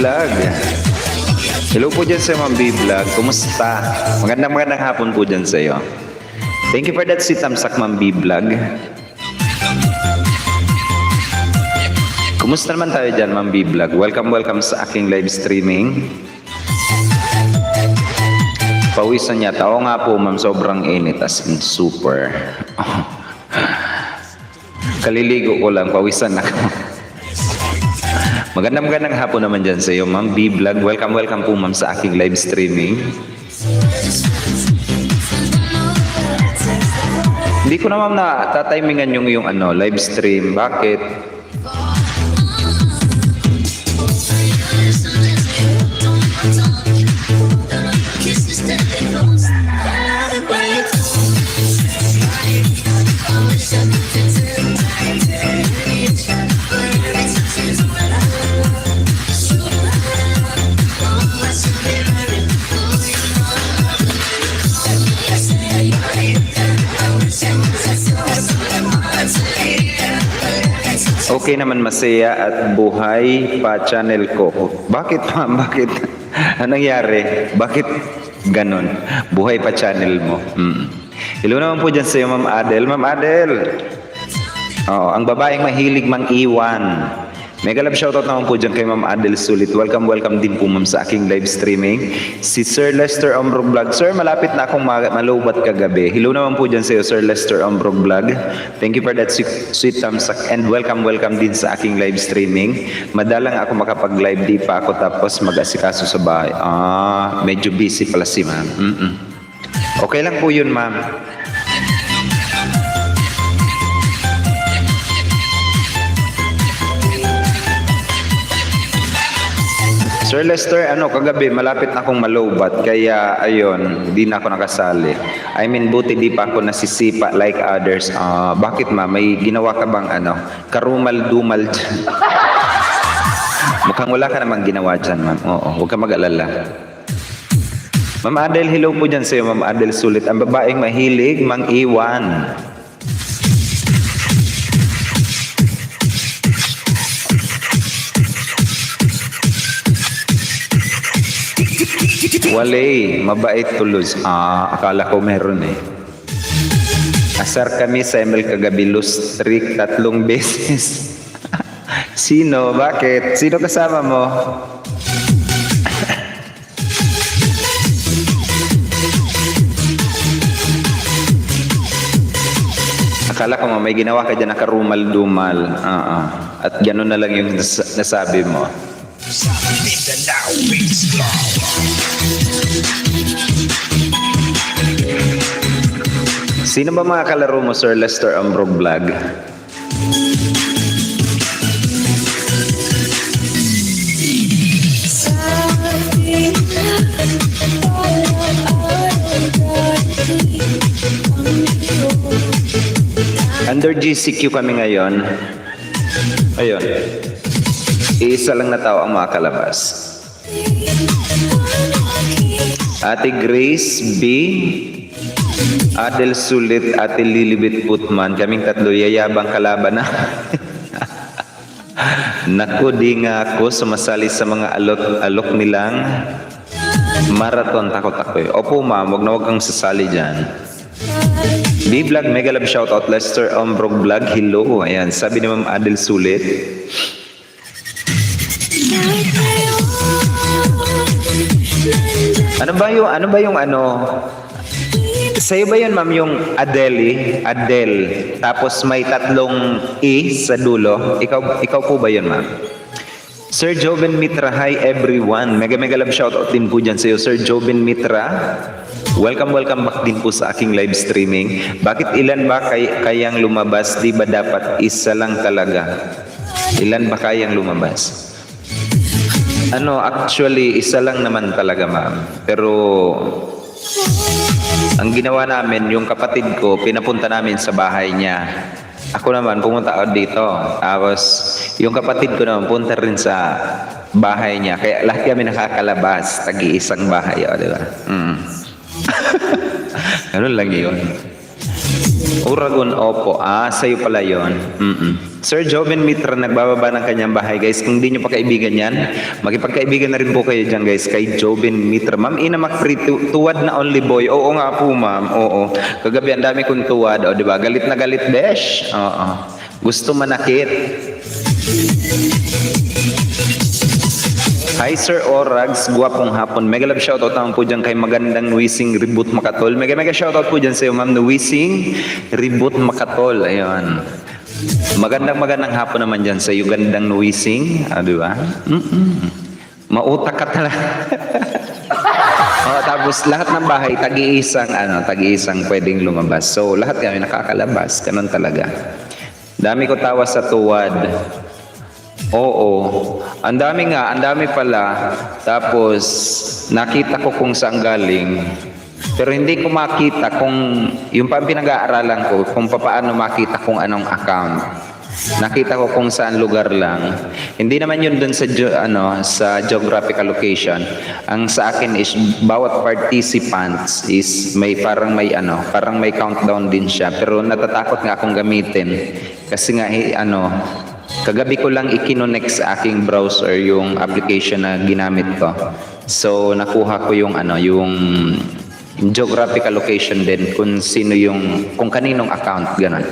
Vlog. Hello po dyan sa Ma'am B Vlog. Kumusta? Magandang hapon po dyan sa iyo. Thank you for that si Tamsak Ma'am B Vlog. Kumusta naman tayo dyan Ma'am B Vlog? Welcome sa aking live streaming. Pawisan niya. Oo nga po ma'am, sobrang init as in super. Kaliligo ko lang, pawisan ako. Magandang hapon naman dyan sa iyo ma'am B Vlog. Welcome po ma'am sa aking live streaming. Hindi ko na ma'am na tatimingan yung live stream. Bakit? Okay naman, masaya at buhay pa channel ko. Bakit ma'am? Bakit? Anong nangyari? Bakit ganon? Buhay pa channel mo. Hello naman po dyan sa iyo Ma'am Adel. Ma'am Adel! Oh, ang babaeng mahilig mang iwan. Mega love shoutout naman po dyan kay Ma'am Adel Sulit. Welcome din po ma'am sa aking live streaming. Si Sir Lester Ombrog Vlog. Sir, malapit na akong malubat kagabi. Hello naman po dyan sa iyo Sir Lester Ombrog Vlog. Thank you for that sweet thumbs up. And welcome din sa aking live streaming. Madalang ako makapag-live, di pa ako tapos mag-asikaso sa bahay. Medyo busy pala si ma'am. Okay lang po yun ma'am. Sir Lester, kagabi malapit na akong malubat kaya ayun, hindi na ako nakasali. I mean, buti di pa ako nasisipa like others. Bakit ma? May ginawa ka bang karumal-dumal dyan? Mukhang wala ka namang ginawa dyan, ma'am. Oo, huwag ka mag-alala. Ma'am Adel, hello po dyan sa'yo, Ma'am Adel Sulit. Ang babaeng mahilig mang iwan. Wale, mabait tulos. Akala ko meron eh. Asar kami sa ML kagabi, lustrik 3 beses. Sino? Bakit? Sino kasama mo? Akala ko may ginawa ka dyan na karumal-dumal. At gano'n na lang yung nasabi mo. Sino ba mga kalaro mo, Sir Lester Ombrog Vlog? Under GCQ kami ngayon. Ayun. Isa lang na tao ang makakalabas. Ate Grace B, Adel Sulit, Ate Lilibet Putman. Kaming tatlo yayabang kalaban na. Naku, di nga ako sumasali sa mga alok nilang marathon. Takot ako eh. Opo ma'am, wag kang sasali dyan. B-Vlog, mega love shoutout. Lester Ombrog Vlog, hello. Ayan, sabi ni Ma'am Adel Sulit. Ano ba yung sa'yo ba yun ma'am yung Adele? Tapos may 3 E sa dulo. Ikaw po ba yun ma'am? Sir Joven Mitra, hi everyone. Mega love shoutout din po dyan sa'yo Sir Joven Mitra. Welcome back din po sa aking live streaming. Bakit ilan ba kayang lumabas? Di ba dapat isa lang talaga? Ilan ba kayang lumabas? Actually, isa lang naman talaga ma'am. Pero ang ginawa namin, yung kapatid ko, pinapunta namin sa bahay niya. Ako naman, pumunta ako dito. Tapos, yung kapatid ko naman, punta rin sa bahay niya. Kaya lahat kami nakakalabas. Tag-iisang bahay, di ba? Ganun lang yun. Uragon, opo. Sa'yo pala yun. Sir Joven Mitra, nagbababa ng kanyang bahay. Guys, kung di nyo pa kaibigan yan, makipagkaibigan na rin po kayo dyan, guys, kay Joven Mitra. Ma'am Ina Macfree, tuwad na only boy. Oo nga po, ma'am. Oo. Kagabi, ang dami kong tuwad. O, diba? Galit na galit, besh. Oo. Gusto manakit. Hi Sir Orags, guwapong hapon. Mega love shoutout naman po dyan kay magandang Nuising Reboot Makatol. Mega shoutout po dyan sa iyo, ma'am Nuising Reboot Makatol. Ayun. Magandang hapon naman dyan sa iyo, gandang Nuising. Di ba? Mautak ka talaga. Tapos lahat ng bahay, tag-iisang pwedeng lumabas. So lahat kami nakakalabas. Ganun talaga. Dami ko tawa sa tuwad. Oo. Ang dami pala. Tapos, nakita ko kung saan galing. Pero hindi ko makita kung, yung pa pinag-aaralan ko, kung paano makita kung anong account. Nakita ko kung saan lugar lang. Hindi naman yun dun sa, sa geographical location. Ang sa akin is, bawat participants is parang may countdown din siya. Pero natatakot nga akong gamitin. Kasi nga, kagabi ko lang i-connect sa aking browser yung application na ginamit ko. So nakuha ko yung geographical location din kung kaninong account ganun.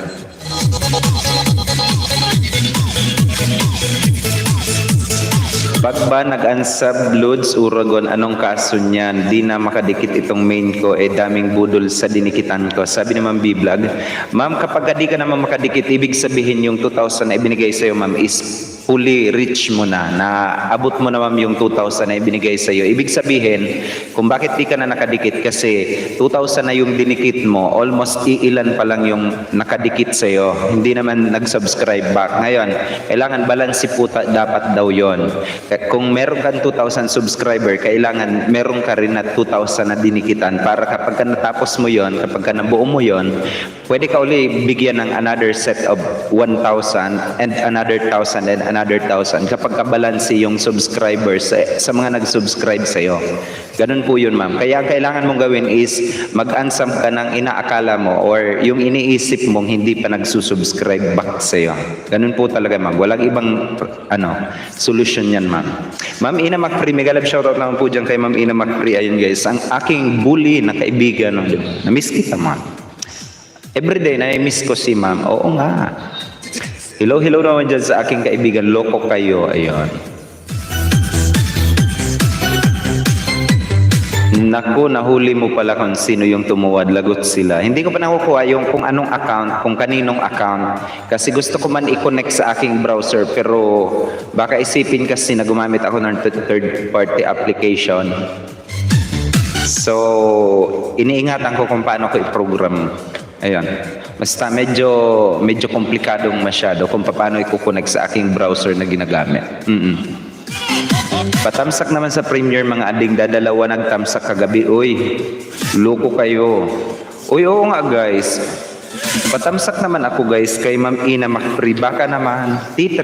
Pag ba nag-unsub Lods Uragon, anong kaso niyan? Di na makadikit itong main ko, daming budol sa dinikitan ko. Sabi naman B-Vlog, ma'am, kapag di ka naman makadikit, ibig sabihin yung 2,000 na ibinigay sa'yo, ma'am, is fully rich mo na abot mo na ma'am yung 2,000 na ibinigay sa'yo. Ibig sabihin, kung bakit di ka na nakadikit, kasi 2,000 na yung dinikit mo, almost iilan pa lang yung nakadikit sa'yo. Hindi naman nag-subscribe back. Ngayon, kailangan balance po dapat daw yon. Kung meron kang 2,000 subscriber, kailangan meron ka rin na 2,000 na dinikitan para kapag ka natapos mo yon, kapag ka nabuo mo yon, pwede ka uli bigyan ng another set of 1,000 and another 1,000 and another 1,000 kapag kabalansi yung subscribers sa mga nag-subscribe sa'yo. Ganun po yun, ma'am. Kaya ang kailangan mong gawin is mag-unsub ka ng inaakala mo or yung iniisip mong hindi pa nagsusubscribe back sa'yo. Ganun po talaga, ma'am. Walang ibang solution yan, ma'am. Ma'am Ina Macfree, mega love shoutout naman po dyan kay Ma'am Ina Macfree. Ayun guys, ang aking bully na kaibigan. Na-miss kita, ma'am. Everyday na-miss ko si ma'am. Oo nga. Hello naman dyan sa aking kaibigan. Loko kayo. Ayun. Naku, nahuli mo pala kung sino yung tumuwad. Lagot sila. Hindi ko pa nakukuha yung kung anong account, kung kaninong account. Kasi gusto ko man i-connect sa aking browser. Pero baka isipin kasi na gumamit ako ng third-party application. So, iniingatan ko kung paano ko i-program. Ayun. Basta medyo komplikadong masyado kung paano i-connect sa aking browser na ginagamit. Patamsak naman sa Premiere mga ading, dadalawa nagtamsak kagabi. Uy, loko kayo. Uy, oo nga guys. Patamsak naman ako guys kay Ma'am Ina Macfree. Baka naman, T3.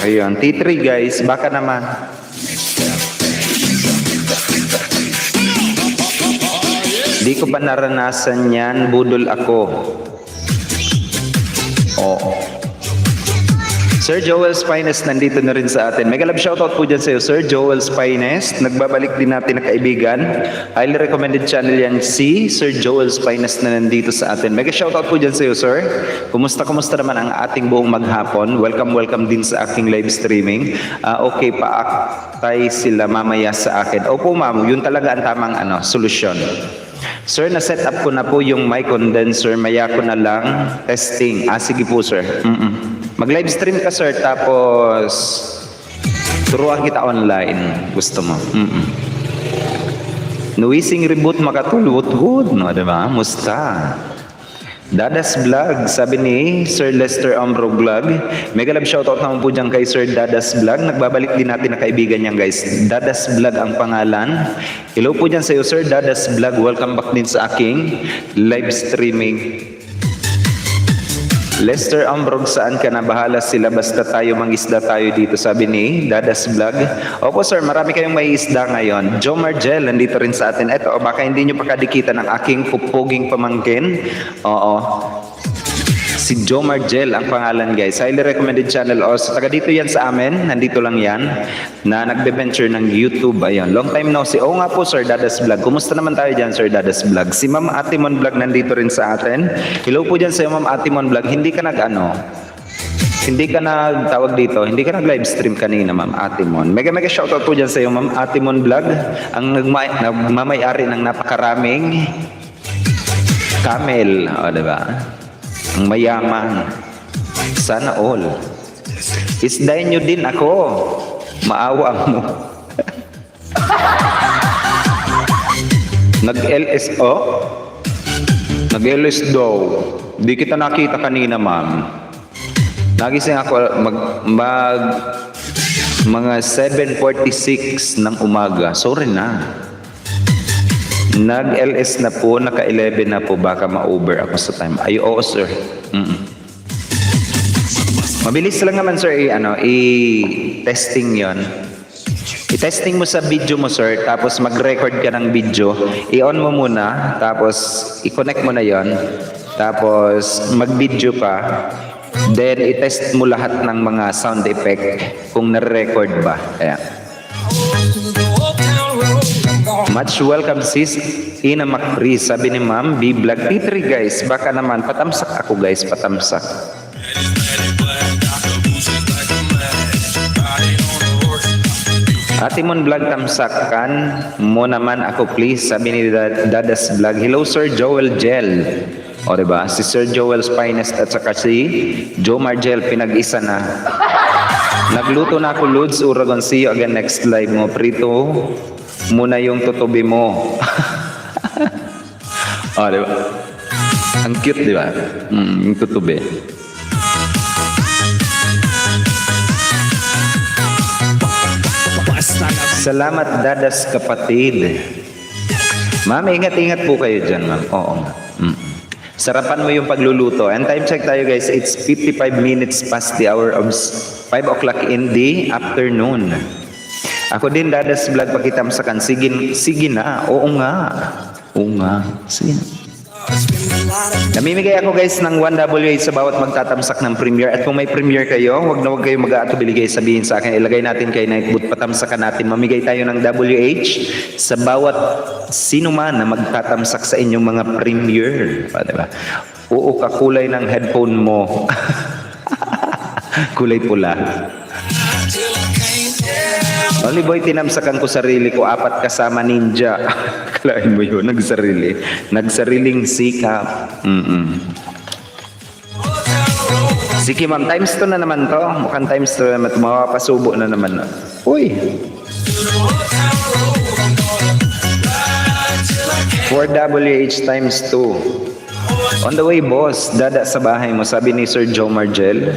Ayun, T3 guys, baka naman. Di ko pa naranasan yan, budol ako. Oo. Sir Joel's Finest nandito na rin sa atin. Mega love shoutout po dyan sa iyo, Sir Joel's Finest. Nagbabalik din natin na kaibigan. Highly recommended channel yan, si Sir Joel's Finest na nandito sa atin. Mega shoutout po dyan sa iyo, sir. Kumusta naman ang ating buong maghapon? Welcome din sa aking live streaming. Okay, paaktay sila mamaya sa akin. Opo ma'am, yun talaga ang tamang solusyon. Sir, na-set up ko na po yung mic condenser. Maya ko na lang testing. Sige po, sir. Mag-live stream ka, sir. Tapos, turuan kita online. Gusto mo. Nuising Reboot Makatulot. Good, no? Diba? Musta? Dadas Vlog, sabi ni Sir Lester Ambro Vlog. Mega love shoutout naman po dyan kay Sir Dadas Vlog. Nagbabalik din natin na kaibigan niyan guys. Dadas Vlog ang pangalan. Hello po dyan sa iyo Sir Dadas Vlog. Welcome back din sa aking live streaming. Lester Ambrog, saan ka na? Bahala sila, basta tayo mangisda tayo dito, sabi ni Dadas Vlog. Opo sir, marami kayong may isda ngayon. Joe Margel, nandito rin sa atin. Eto, baka hindi nyo pa kadikita ng aking pupuging pamangkin. Oo. Si Joe Margel ang pangalan, guys. Highly recommended channel also. Taga dito yan sa amin. Nandito lang yan. Na nagbe-venture ng YouTube. Ayun. Long time no see. Oo nga po, Sir Dadas Vlog. Kumusta naman tayo dyan, Sir Dadas Vlog? Si Ma'am Atimon Vlog nandito rin sa atin. Hello po dyan sa Ma'am Atimon Vlog. Hindi ka hindi ka tawag dito, hindi ka nag-live stream kanina, Ma'am Atimon. Mega shoutout po dyan sa iyo, Ma'am Atimon Vlog. Ang nagmamay-ari ng napakaraming camel. O, diba? Ang mayaman. Sana all. Isdayin nyo din ako. Maawa mo. Nag-LSO? Nag-LS daw. Di kita nakita kanina, ma'am. Nagising ako mga 7:46 ng umaga. Sorry na. Nag-LS na po, naka-11 na po, baka ma-over ako sa time. Ay, oo, sir. Mabilis lang naman, sir, i-testing yon. I-testing mo sa video mo, sir, tapos mag-record ka ng video. I-on mo muna, tapos i-connect mo na yon. Tapos mag-video pa. Then, i-test mo lahat ng mga sound effect kung na-record ba. Ayan. Much welcome sis Ina Macri. Sabi ni Ma'am B Vlog T3 guys. Baka naman patamsak ako guys. Patamsak. Atimon Vlog tamsakan mo naman ako please. Sabi ni Dadas Vlog. Hello Sir Joel Gel. O diba? Si Sir Joel's Finest at saka si Joe Margel pinag-isa na. Nagluto na ako Lods Uragon. See you again next live mo. Prito muna yung tutubi mo. Oh, diba? Ang cute, diba? Yung tutubi. Salamat Dadas kapatid. Ma'am, ingat-ingat po kayo dyan, ma'am. Oo, ma'am. Sarapan mo yung pagluluto. And time check tayo guys. It's 55 minutes past the hour of 5 o'clock in the afternoon. Ako din, Dadas Vlog, pakitamsakan. Sige na. Oo nga. Sige na. Namimigay ako guys ng 1 WH sa bawat magtatamsak ng premiere. At kung may premiere kayo, wag kayo mag-aatubiligay sabihin sa akin. Ilagay natin kay Nightboot, patamsakan natin. Mamigay tayo ng WH sa bawat sino man na magtatamsak sa inyong mga premiere. Diba? Oo, kakulay ng headphone mo. Kulay pula. Only boy, tinamsakan ko sarili ko, 4 kasama ninja. Kalain mo yun, nagsariling sikap. Sige ma'am, times 2 na naman to. Mukhang times 2 na naman, mapapasubo na naman. Uy! 4WH times 2. On the way boss, dada sa bahay mo, sabi ni Sir Joe Margel.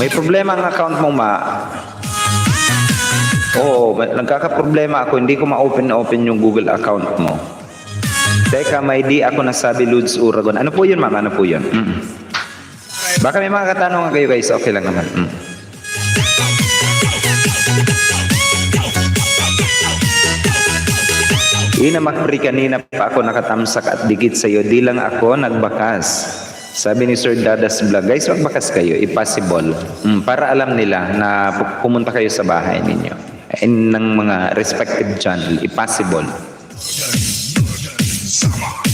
May problema ang account mo ma. Oo, nagkakaproblema ako. Hindi ko ma-open yung Google account mo. Teka, may di ako nasabi, Lods Uragon. Ano po yun, ma'am? Ano po yun? Baka may mga katanungan kayo, guys. Okay lang naman. Ina Macri, kanina pa ako nakatamsak at dikit sa'yo. Di lang ako nagbakas. Sabi ni Sir Dadas Vlog, guys, magbakas kayo. Impossible. Para alam nila na pumunta kayo sa bahay ninyo. Ng mga respective channel, impossible.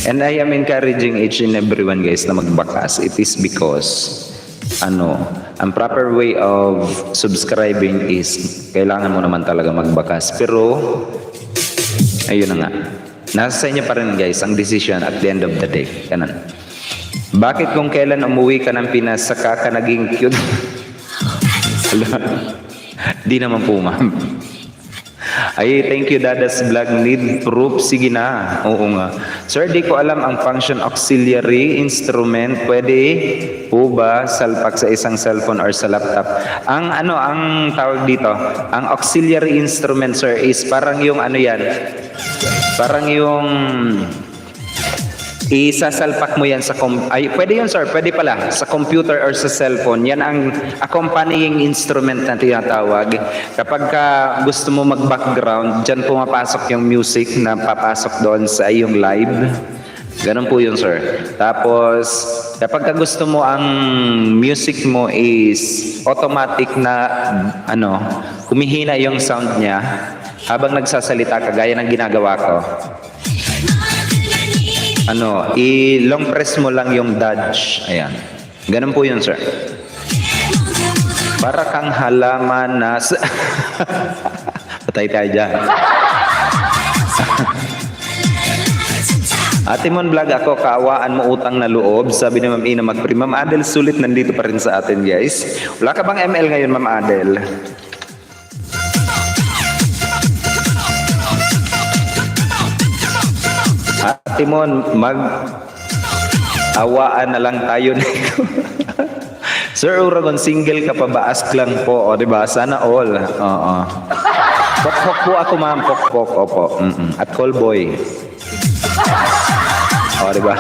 And I am encouraging each and everyone guys na magbakas. It is because ang proper way of subscribing is kailangan mo naman talaga magbakas. Pero ayun na nga. Nasa sa inyo pa rin guys ang decision at the end of the day. Ganun. Bakit kung kailan umuwi ka ng Pinas saka ka naging cute? Di naman po ma'am. Ay, thank you Dadas Vlog. Need proof? Sige na. Oo nga. Sir, di ko alam ang function auxiliary instrument. Pwede po ba salpak sa isang cellphone or sa laptop? Ang tawag dito, ang auxiliary instrument, sir, is parang yung parang yung isasalpak mo yan sa pwede yun sir, pwede pala sa computer or sa cellphone. Yan ang accompanying instrument na tinatawag. Kapag gusto mo mag-background, dyan pumapasok yung music na papasok doon sa iyong live. Ganun po yun sir. Tapos kapag ka gusto mo ang music mo is automatic na ano, humihina yung sound niya habang nagsasalita ka gaya ng ginagawa ko. Ano, i-long press mo lang yung dodge. Ayan. Ganun po yun, sir. Para kang halaman na... Patay tayo dyan. Ate Mon Vlog, ako, kaawaan mo utang na loob. Sabi ni Ma'am Ina Magpri. Ma'am Adel, sulit nandito pa rin sa atin, guys. Wala ka bang ML ngayon, Ma'am Adel? Ate Mon, awaan na lang tayo nito. Sir Uragon, single ka pa ba? Ask lang po. O, diba? Sana all. Oo. Pok-pok po ako, ma'am. Pok-pok. Opo. At callboy. O, diba?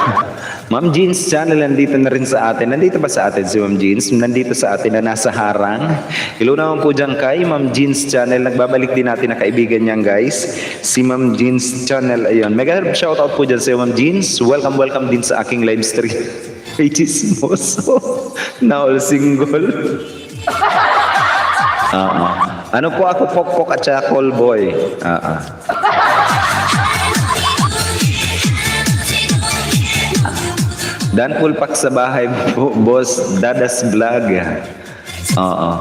Ma'am Jeans channel, nandito na rin sa atin. Nandito ba sa atin si Ma'am Jeans? Nandito sa atin na nasa harang. Hello naman po dyan kay Ma'am Jeans channel. Nagbabalik din natin na kaibigan niyan, guys. Si Ma'am Jeans channel. Ayun. Mega shoutout po dyan sa Ma'am Jeans. Welcome, welcome din sa aking live stream. Chismoso. Na all single. Ano po ako, pok-pok at saka callboy. Dan pulpak sa bahay, boss. Dadas vlog. Oo.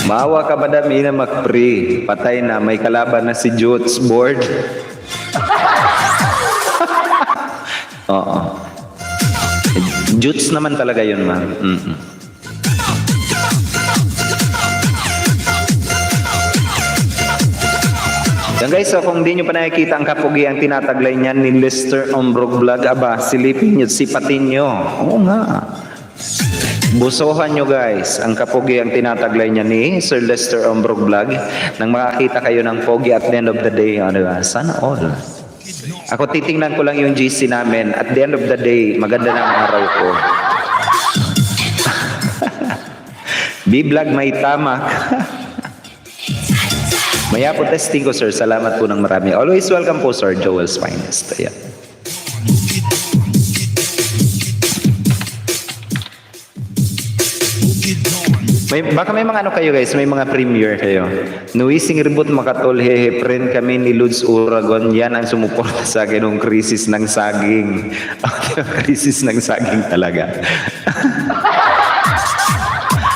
Maawa ka ba dami na Magpri? Patay na. May kalaban na si Jutes board. Oo. Jutes naman talaga yun, ma'am. Yan guys, so kung di nyo pa nakikita ang kapugi ang tinataglay niyan ni Lester Ombrog Vlog, aba, silipin nyo, sipatin nyo. Oo nga. Busohan nyo guys, ang kapugi ang tinataglay niya ni Sir Lester Ombrog Vlog nang makakita kayo ng pogi at the end of the day. Ano ba? Sana all. Ako titingnan ko lang yung GC namin. At the end of the day, maganda na ang araw ko. B-Vlog may tamak. Maya po testing ko, sir. Salamat po ng marami. Always welcome po, sir. Joel's Finest. Ayan. Baka may mga ano kayo guys, may mga premiere kayo. Nuising reboot makatol, hehe, friend kami ni Lods Uragon. Yan ang sumuporta sa akin ng krisis ng saging. Krisis ng saging talaga.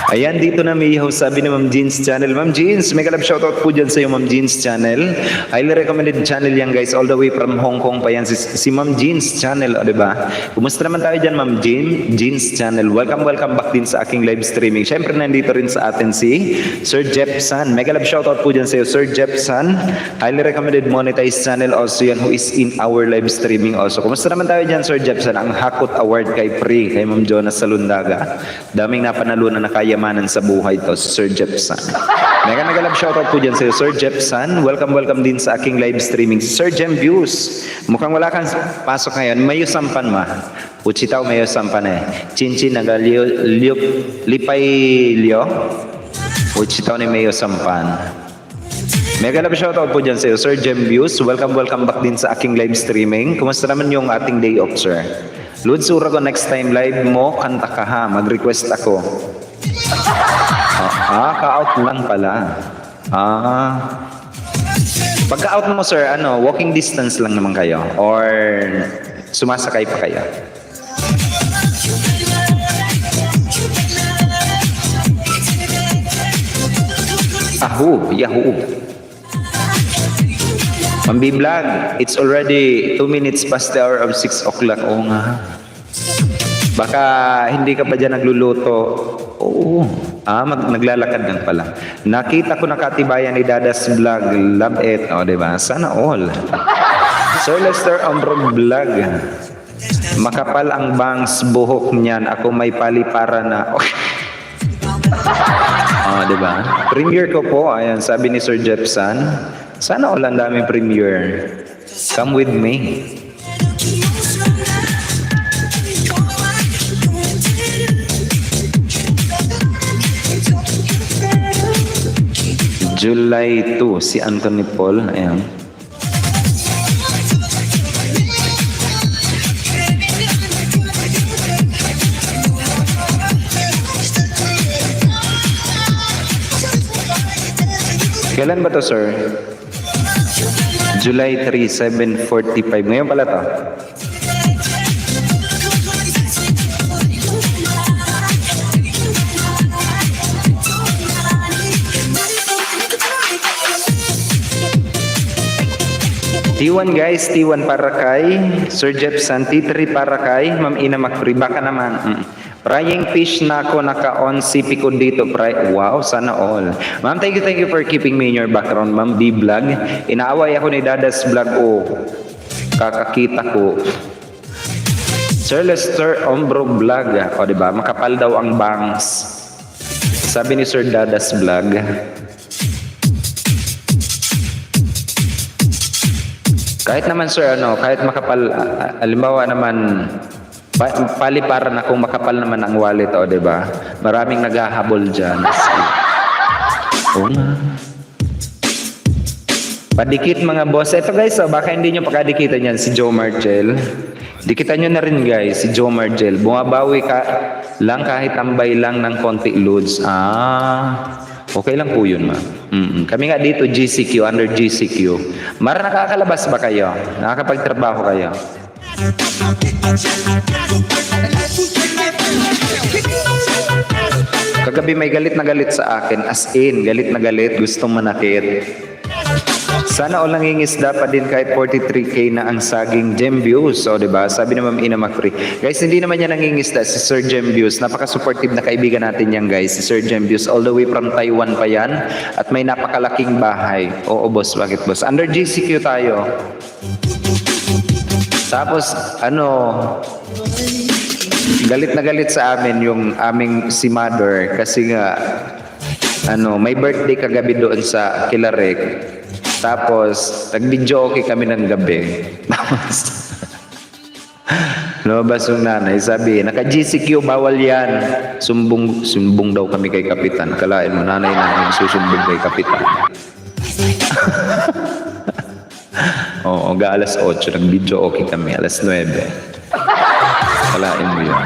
Ayan, dito na may ihaw, sabi ni Ma'am Jeans channel. Ma'am Jeans, may kalab shoutout po dyan sa iyo, Ma'am Jeans channel. Highly recommended channel yan guys, all the way from Hong Kong pa yan. Si Ma'am Jeans channel, o diba? Kumusta naman tayo dyan, Ma'am Jeans channel. Welcome, welcome back din sa aking live streaming. Siyempre, nandito rin sa atin si Sir Jeff San. May kalab shoutout po dyan sa iyo, Sir Jeff San. Highly recommended monetized channel also yan, who is in our live streaming also. Kumusta naman tayo dyan, Sir Jeff San? Ang Hakot Award kay Pri, kay Ma'am Jonas Salundaga. Daming napanalunan na kaya sa buhay to, si Sir Jepsan. Mega shoutout po dyan sa Sir Jepsan. Welcome, welcome din sa aking live streaming. Si Sir Jem Views. Mukhang wala kang pasok ngayon. Mayo sampan ma. Uchitaw mayo sampan eh. Chinchin nagalio, lipay lio. Uchitaw ni mayo sampan. Mega shoutout po dyan sa Sir Jem Views. Welcome, welcome back din sa aking live streaming. Kumusta naman yung ating day off, sir? Lods Uragon, next time live mo, kanta ka ha. Mag-request ako. Ka-out lang pala. Pagka-out mo, sir, ano, walking distance lang naman kayo? Or sumasakay pa kayo? Yahoo! Ma'am B-Vlog, it's already 2 minutes past the hour of 6 o'clock. Oo nga. Baka hindi ka pa dyan nagluluto. Oo. Naglalakad lang pala. Nakita ko nakatibayan ni Dadas Vlog. Love it. O, diba? Sana all. Sir Lester Ombrog Vlog. Makapal ang bangs buhok niyan. Ako may palipara na. Diba? Premiere ko po. Ayan, sabi ni Sir Jepsan. Sana all ang daming premiere. Come with me. July 2, si Anthony Paul. Ayan. Kailan ba to, sir? July 3, 7:45. Ngayon pala to. T1 guys, T1 para kay Sir Jepson, T3 para kay Ma'am Ina Macfree. Baka naman, frying fish na ako naka-on CP ko dito. Wow, sana all. Ma'am, thank you for keeping me in your background, Ma'am. B-Vlog. Inaaway ako ni Dadas Vlog. Oh, kakakita ko. Sir Lester Ombro Vlog. O, diba? Makapal daw ang bangs. Sabi ni Sir Dadas Vlog. Kahit naman sir, kahit makapal, halimbawa naman, paliparan akong makapal naman ang wallet, o, diba? Maraming naghahabol dyan. Oo nga. Padikit mga boss. Ito guys, baka hindi nyo pakadikitan yan, si Joe Margel. Dikitan nyo na rin guys, si Joe Margel. Bumabawi ka lang kahit tambay lang ng konti loads. Okay lang po yun, ma'am. Kami nga dito, GCQ, under GCQ. Mara, nakakalabas ba kayo? Nakakapagtrabaho kayo? Kagabi may galit na galit sa akin. As in, galit na galit, gustong manakit. Sana all nangingisda pa din kahit 43k na ang saging Gemviews. O, diba? Sabi na Ma'am Ina Macfree. Guys, hindi naman yan nangingisda si Sir Gemviews. Napaka-supportive na kaibigan natin yan, guys. Si Sir Gemviews. All the way from Taiwan pa yan. At may napakalaking bahay. Oo, boss. Bakit, boss? Under GCQ tayo. Tapos, galit na galit sa amin yung aming si Mother. Kasi nga, may birthday kagabi doon sa Kilarek. Tapos, nag-video okay kami ng gabi. Tapos, lumabas yung nanay, sabi, naka-GCQ, bawal yan. Sumbong daw kami kay Kapitan. Kalain mo, nanay namin susumbong kay Kapitan. Oo, alas 8, nag-video okay kami, alas 9. Kalain mo yun.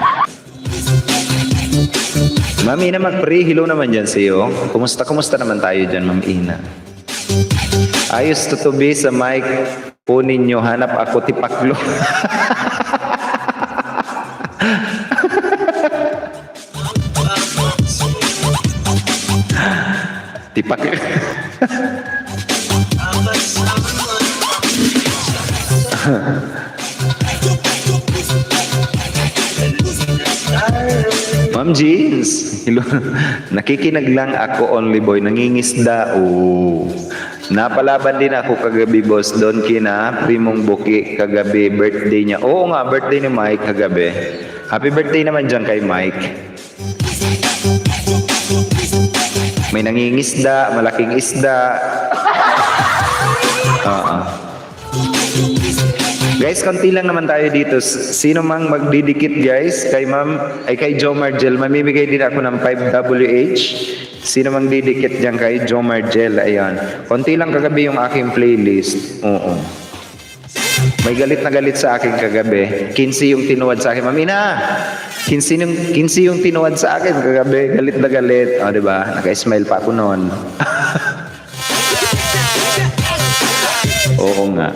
Ma'am Ina Macfree, hello naman dyan sa iyo. Kumusta naman tayo dyan, Ma'am Ina? Ayos tutubi sa mic po ninyo. Hanap ako tipaklo. Tipaklo. Ma'am Jeans, hello. Nakikinag lang ako, only boy. Nangingisda. Oh. Napalaban din ako kagabi, boss. Doon kina Primong Buki kagabi, birthday niya. Oo nga, birthday ni Mike kagabi. Happy birthday naman dyan kay Mike. May nangingisda, malaking isda. Guys, konti lang naman tayo dito. Sino mang magdidikit guys kay kay Joe Margel, mamimigay din ako ng 5WH. Sino mang didikit diyan kay Joe Margel, ayan. Konti lang kagabi yung aking playlist. Oo. May galit na galit sa akin kagabi. 15 yung tinuwad sa akin. Mami na, 15 yung tinuwad sa akin kagabi. Galit na galit. O, diba? Naka-smile pa ako noon. Oo nga.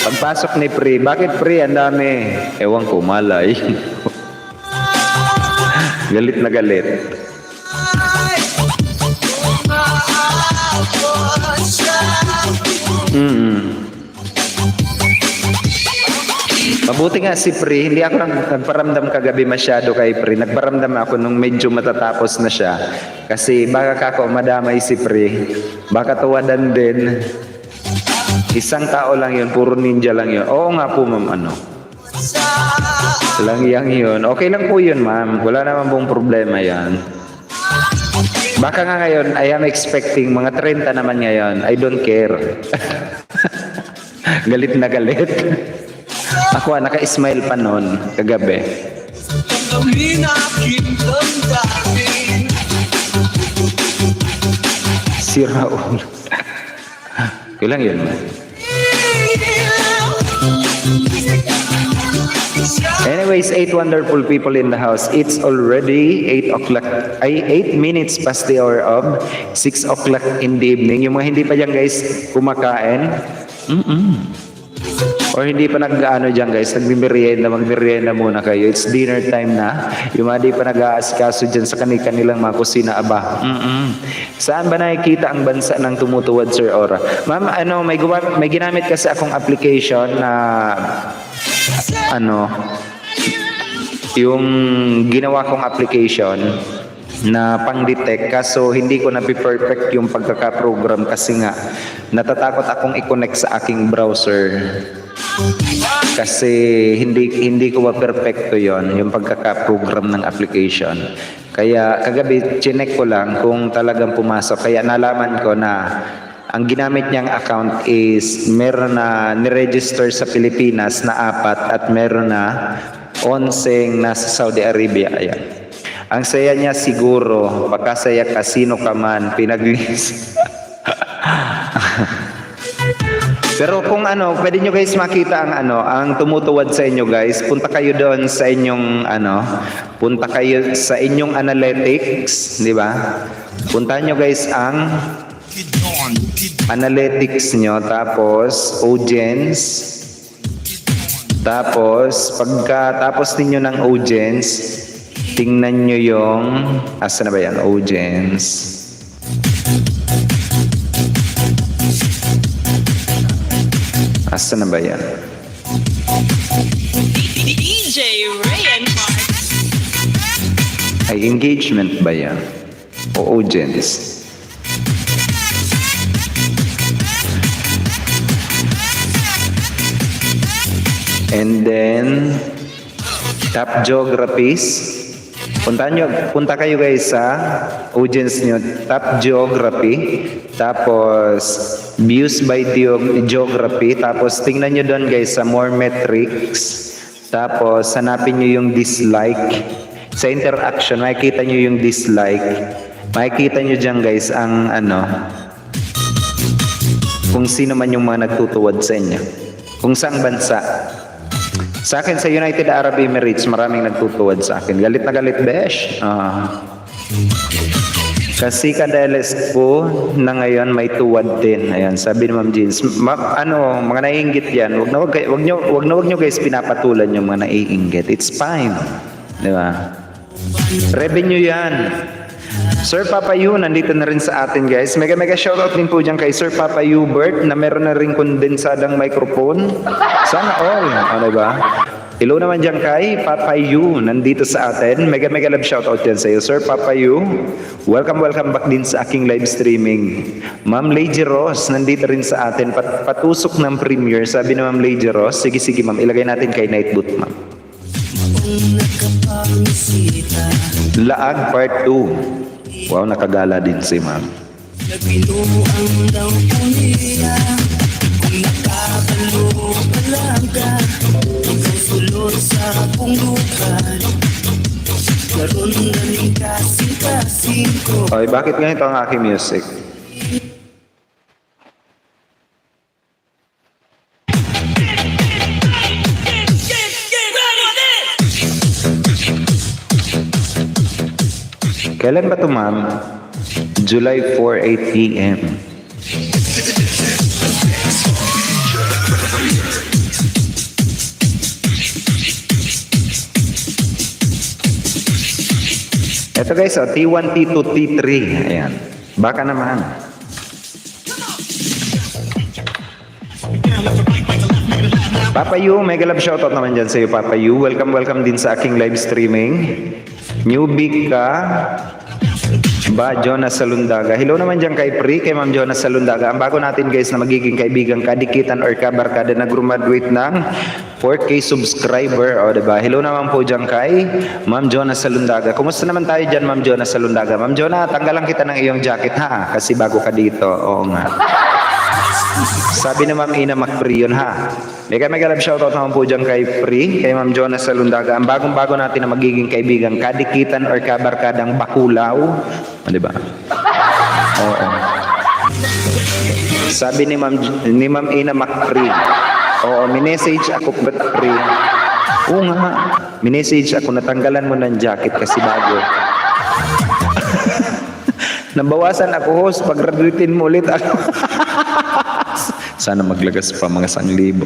Pagpasok ni Pri, bakit Pri? Ang dami. Ewan ko, malay. Galit na galit. Mabuti nga si Pri, hindi ako nagparamdam kagabi masyado kay Pri. Nagparamdam ako nung medyo matatapos na siya. Kasi baka kako madamay si Pri. Baka tuwadan din. Isang tao lang yun, puro ninja lang yun. Oo nga po ma'am, lang yang yun. Okay lang po yun ma'am. Wala naman pong problema yan. Baka nga ngayon, I am expecting mga 30 naman ngayon. I don't care. Galit na galit. Ako naka-smile pa noon kagabi. Si Raul. Kailang yun. Anyways, 8 wonderful people in the house. It's already 8 o'clock, ay 8 minutes past the hour of 6 o'clock in the evening. Yung mga hindi pa dyan guys kumakain, or hindi pa nag-ano dyan guys, magmerienda muna kayo. It's dinner time na. Yung mga di pa nag-aasikaso dyan sa kanilang mga kusina, aba. Saan ba nakikita ang bansa ng tumutuwad, Sir Ora? Ma'am, may ginamit kasi akong application na yung ginawa kong application na pang-detect, kaso hindi ko na-perfect yung pagkaka-program kasi nga natatakot akong i-connect sa aking browser kasi hindi ko ma-perfecto yon yung pagkaka-program ng application. Kaya kagabi chinek ko lang kung talagang pumasok, kaya nalaman ko na ang ginamit niyang account is meron na niregister sa Pilipinas na 4 at meron na 11 nasa Saudi Arabia. Ayan. Ang saya niya siguro, pakasaya kasino ka man, pinaglis. Pero kung pwede nyo guys makita ang tumutuwad sa inyo guys, punta kayo doon sa inyong punta kayo sa inyong analytics, di ba? Punta nyo guys ang analytics nyo, tapos audience, tapos pagkatapos ninyo ng audience, tingnan nyo yung asa na ba yan? Audience. Asa na ba yan? DJ Ray and Mark. Ay, engagement ba yan? O audience? And then top geographies. Punta kayo guys sa audience nyo, top geography, tapos views by geography, tapos tingnan nyo doon guys sa more metrics, tapos hanapin nyo yung dislike. Sa interaction, makikita nyo yung dislike. Makikita nyo dyan guys ang kung sino man yung mga nagtutuwad sa inyo, kung saang bansa. Sa akin, sa United Arab Emirates, maraming nagtutuwad sa akin. Galit na galit, besh. Kasi kadales ko na ngayon may tuwad din. Ayan, sabi ni Ma'am Jeans. Mga naiinggit yan. Wag nyo guys pinapatulan yung mga naiinggit. It's fine. Di ba? Revenue yan. Sir Papa Yu, nandito na rin sa atin guys. Mega shoutout din po dyan kay Sir Papa Hubert na meron na rin kondensadang microphone. Sana all. Diba? Hello naman dyan kay Papa Yu, nandito sa atin. Mega love shoutout dyan sa iyo. Sir Papa Yu, welcome back din sa aking live streaming. Ma'am Lady Ross, nandito rin sa atin. Patusok ng premiere. Sabi ni Ma'am Lady Ross, sige ma'am, ilagay natin kay Nightboot ma'am. Laag part 2. Wow, nakagala din si ma'am. Nabinuang daw po niya, kung nakabalo palaga, hanggang sulod sa punglukan, karoon na rin kasing-kasing ko. Ay, bakit ganito ang aking music? Kailan ba ito, ma'am? July 4, 8 p.m. Ito guys, T1, T2, T3. Ayan. Baka naman. Papa Yu, mega love shoutout naman dyan sa iyo, Papa Yu. Welcome din sa aking live streaming. Newbie ka ba, Jonas Salundaga? Hello naman dyan kay Pri, kay Ma'am Jonas Salundaga. Ang bago natin guys na magiging kaibigan, kadikitan or kabarkada na graduate ng 4K subscriber. O diba? Hello naman po dyan kay Ma'am Jonas Salundaga. Kumusta naman tayo dyan, Ma'am Jonas Salundaga? Ma'am Jonas, tanggalan kita ng iyong jacket ha, kasi bago ka dito. Oo nga. Sabi ni Ma'am Ina Macpri yun ha. Mega love shoutout naman po dyan kay Pri, kay Ma'am Jonas Salundaga. Ang bagong-bago natin na magiging kaibigan, kadikitan or kabarkadang bakulaw. O, diba? Oo. Sabi ni Ma'am Ina Macpri. Oo, minessage ako, but Pri. Oo nga. Minessage ako, natanggalan mo ng jacket kasi bago. Nabawasan ako, host. Pag-graduatin mo ulit ako. Sana maglagas pa mga 1,000.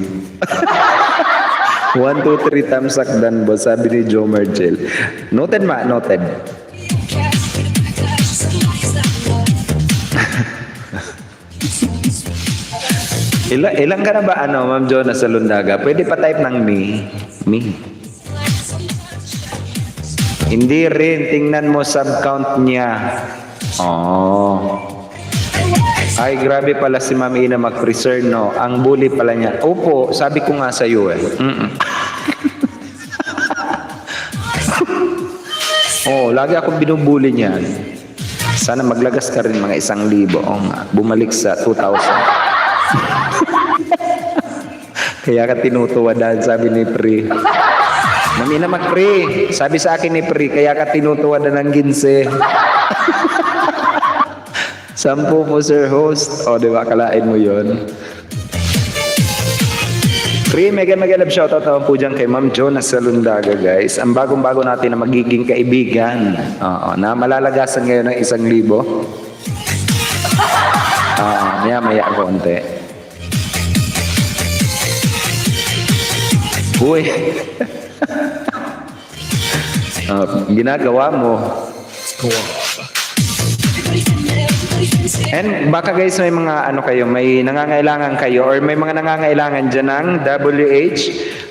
1, 2, 3 tamsak dan boss, sabi ni Joe Marcel. Noted ma, noted. Ilang ka na ba, Ma'am Jonah sa Lundaga? Pwede pa type ng me. Me. Hindi rin, tingnan mo sub-count niya. Oh. Ay, grabe pala si Ma'am Ina mag-preserve, no? Ang bully pala niya. Opo, sabi ko nga sa iyo eh. Oh, lagi akong binubuli niyan. Sana maglagas ka rin mga 1,000. Oh, nga. Bumalik sa 2,000. Kaya ka tinutuwa dahil sabi ni Pri. Ma'am Ina mag-Pri. Sabi sa akin ni Pri, kaya ka tinutuwa na ng 15. 10 po, sir host. O, diba? Kalain mo yon. Pri, mega love shoutout naman po dyan kay Ma'am Jonah sa Lundaga, guys. Ang bagong-bago natin na magiging kaibigan. Oo, na malalagasan ngayon ng 1,000. Maya konti. Uy. Ginagawa mo. And baka guys may mga kayo, may nangangailangan kayo or may mga nangangailangan dyan ng WH.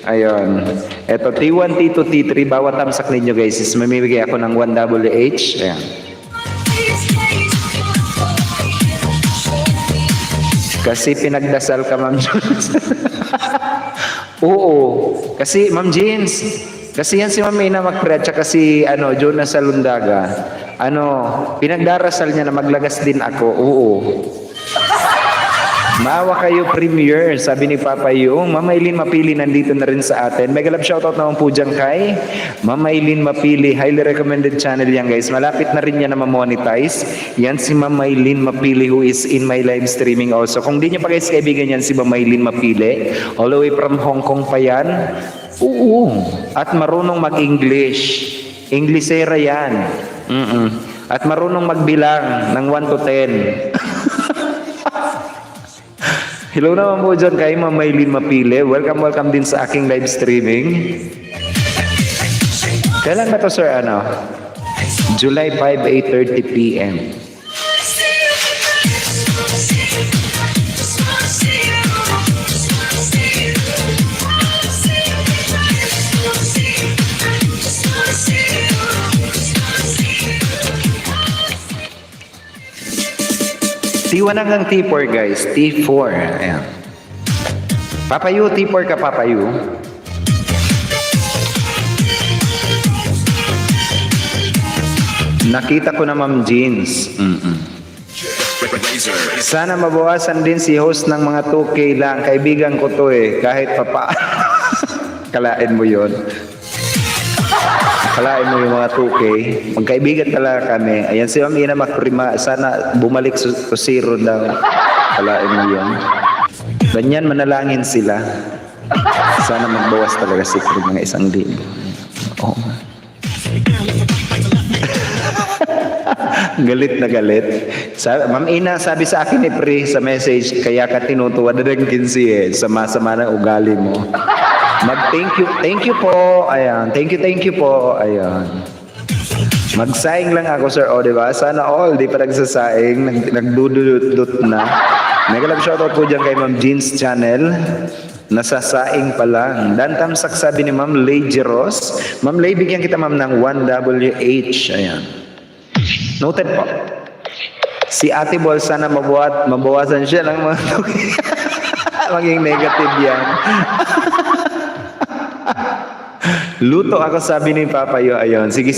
Ayun. Ito, T1, T2, T3. Bawat tamsak ninyo guys is mamimigay ako ng 1 WH. Ayan. Kasi pinagdasal ka, Ma'am Jones. Oo. Kasi, Ma'am Jeans, kasi yan si Ma'am Ina mag-pray at saka si Jonah sa Lundaga. Pinagdarasal niya na maglagas din ako. Oo. Maawa kayo, Premier, sabi ni Papa Yung. Ma'am Eileen Mapili nandito na rin sa atin. Mega love shoutout naman po dyan kay Ma'am Eileen Mapili. Highly recommended channel yan, guys. Malapit na rin yan na ma-monetize. Yan si Ma'am Eileen Mapili who is in my live streaming also. Kung di nyo pa guys kaibigan yan si Ma'am Eileen Mapili, all the way from Hong Kong pa yan. Oo. At marunong mag-English. Englishera yan. At marunong magbilang ng 1 to 10. Hello naman po dyan kay Ma'am Eileen Mapili. Welcome din sa aking live streaming. Kailan ba to, sir? July 5, 8:30 p.m. T1 hanggang T4 guys. T4. Ayan. Papayu, T4 ka papayu. Nakita ko na Ma'am Jeans. Sana mabawasan din si host ng mga 2K lang. Kaibigan ko to eh. Kahit papa. Kalain mo yon. Kalain mo yung mga 2K. Magkaibigan talaga kami. Ayan si Ma'am Ina Makrima. Sana bumalik to 0 daw. Kalain mo yun. Ganyan manalangin sila. Sana magbawas talaga si Fred mga 1,000. Oo. Galit na galit. Ma'am Ina, sabi sa akin ni Pri sa message, kaya ka tinutuwa na ng 15 eh. Sama-sama ng ugali mo. Thank you po. Ayan. Thank you po. Ayan. Magsaing lang ako, sir. O, diba? Sana all. Di pa nagsasaing. Nagdududut na. Mega love shoutout po dyan kay Ma'am Jeans Channel. Nasasaing pa lang. Dan tamsak sabi ni Ma'am Lay Jeros. Ma'am Lay, bigyan kita ma'am ng 1 WH. Ayan. Noted po. Si Ate Bol, sana mabawasan siya ng mga maging negative yan. Luto ako sabi ni Papayo. Ayun. Sige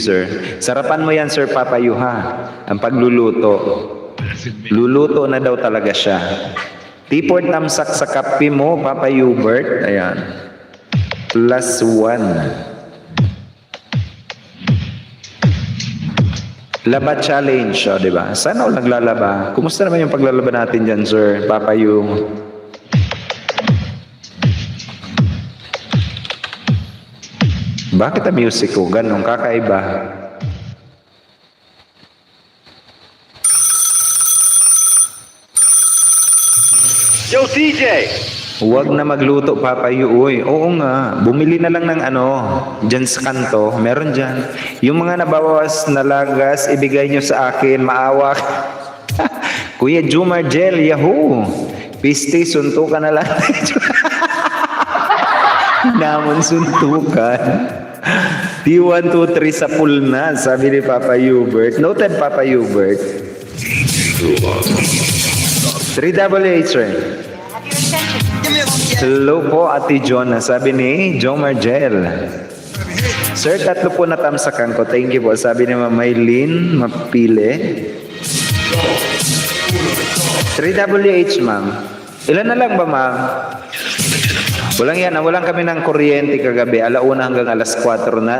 sir. Sarapan mo yan sir Papayo ha. Ang pagluluto. Luluto na daw talaga siya. T4 tamsak sa kape mo Papayo Bert. Ayan. +1. Laba challenge, o, diba? Sana all naglalaba. Kumusta naman yung paglalaba natin dyan, sir? Papayo. Bakit ang music ko ganun kakaiba? Yo, DJ! Huwag na magluto, Papa Yu. Uy, oo nga. Bumili na lang ng ano, dyan sa kanto. Meron dyan. Yung mga nabawas na lagas, ibigay nyo sa akin. Maawa. Kuya Jumar Gel, Yahoo! Piste, suntukan na lang. Namon suntukan. T1, 2, 3 sa pool na, sabi ni Papa Hubert. Noted, Papa Hubert. 3WH rin. Hello po, Ate John. Sabi ni John Margel. Sir, 3 po na tamsakan ko. Thank you po. Sabi ni Ma'am Maylin, mapili. 3WH, ma'am. Ilan na lang ba, ma'am? Walang yan. Walang kami ng kuryente kagabi. Alauna hanggang alas 4 na.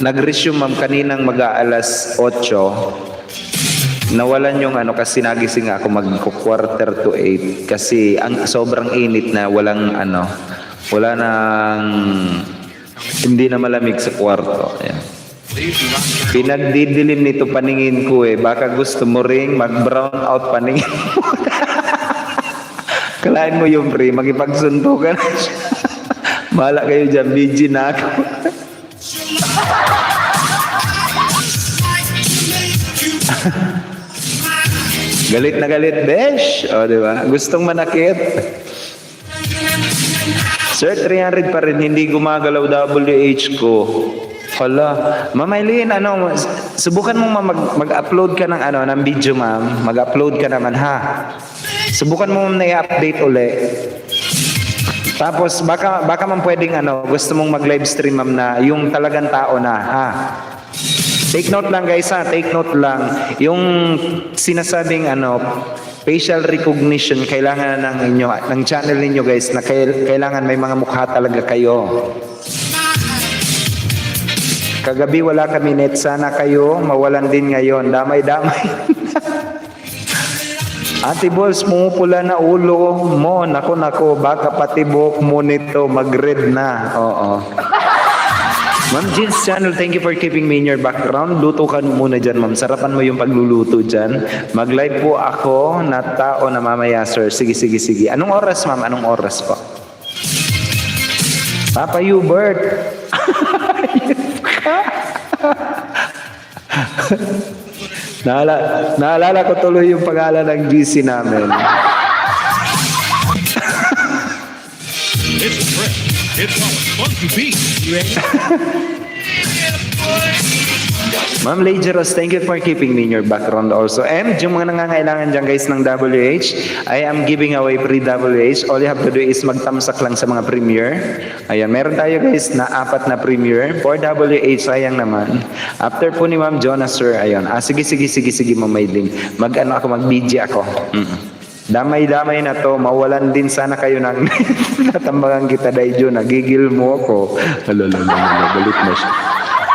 Nag-resume, ma'am, kaninang mag-aalas 8. Nawalan yung ano kasi nagising ako mag-quarter to 8 kasi ang sobrang init na walang ano, wala nang hindi na malamig sa kwarto. Ayan. Pinagdidilim nito paningin ko eh. Baka gusto mo ring mag-brown out paningin mo. Kalain mo yung pre, magipagsuntukan. Bahala kayo dyan, BG na ako. Galit na galit, besh. O, di ba? Gustong manakit. Sir, 300 pa rin. Hindi gumagalaw WH ko. Hala. Ma'am Eileen, ano, subukan mo mag-upload ka ng, ano, ng video, ma'am. Mag-upload ka naman, ha? Subukan mo na i-update uli. Tapos, baka man pwedeng, ano, gusto mong mag-live stream, ma'am, na yung talagang tao na, ha? Take note lang guys ha, take note lang. Yung sinasabing ano, facial recognition kailangan ng channel ninyo guys na kailangan may mga mukha talaga kayo. Kagabi wala kami net, sana kayo mawalan din ngayon. Damay-damay. Ate Balls, mumupula na ulo mo. Nako, baka pati buhok mo nito mag-red na. Oo. Ma'am Jeans Channel, thank you for keeping me in your background. Luto ka muna dyan, ma'am. Sarapan mo yung pagluluto dyan. Mag-live po ako na tao na mamaya, sir. Sige. Anong oras, ma'am? Anong oras po? Papa Hubert. Naalala ko tuloy yung pangalan ng GC namin. It's a trip. It's a funky beat. You ready? Ma'am Lejeros, thank you for keeping me in your background also. And yung mga nangangailangan dyan guys ng WH, I am giving away free WH. All you have to do is magtamsak lang sa mga premiere. Ayan, meron tayo guys na 4 na premiere. For WH, sayang naman. After po ni Ma'am Jonas, sir, ayun. Sige, Ma'am Maylin. Mag-ano ako, mag-BG ako. Damay-damay na to, mawalan din sana kayo ng natambagan kita dahil nagigil mo ako. Galit na siya.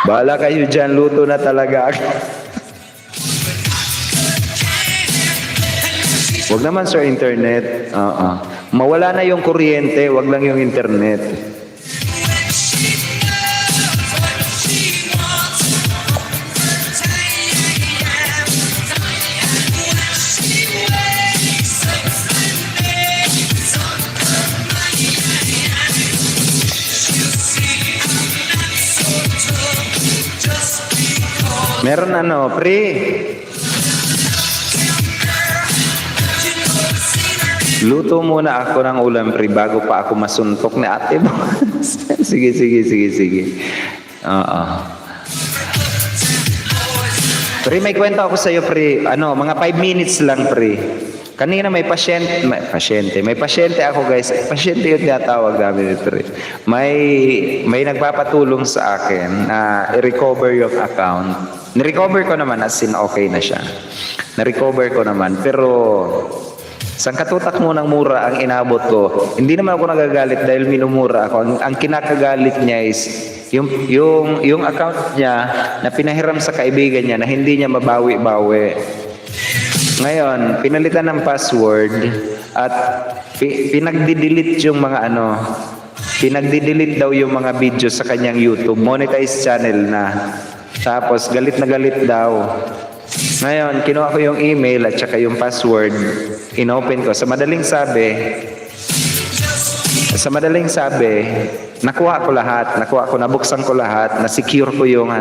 Bahala kayo dyan, luto na talaga. Wag naman sir, internet. Mawala na yung kuryente, wag lang yung internet. Meron ano, pre. Luto muna ako ng ulam, pre, bago pa ako masuntok ni ate mo. Sige. Pre, may kwento ako sa'yo, pre. Ano, mga 5 minutes lang, pre. Kanina may pasyente ako guys. Pasyente yung tinatawag namin ito. May nagpapatulong sa akin na i-recover yung account. Ni-recover ko naman as in okay na siya. Na-recover ko naman pero sangkatutak mo ng mura ang inabot ko. Hindi naman ako nagagalit dahil minumura ako. Ang kinakagalit niya is yung account niya na pinahiram sa kaibigan niya na hindi niya mabawi-bawi. Ngayon, pinalitan ng password at pinagdi-delete yung mga pinagdi-delete daw yung mga video sa kanyang YouTube. Monetize channel na. Tapos galit na galit daw. Ngayon, kinuha ko yung email at saka yung password. Inopen ko. Sa madaling sabi, nakuha ko lahat. Nabuksan ko lahat. Na-secure ko yung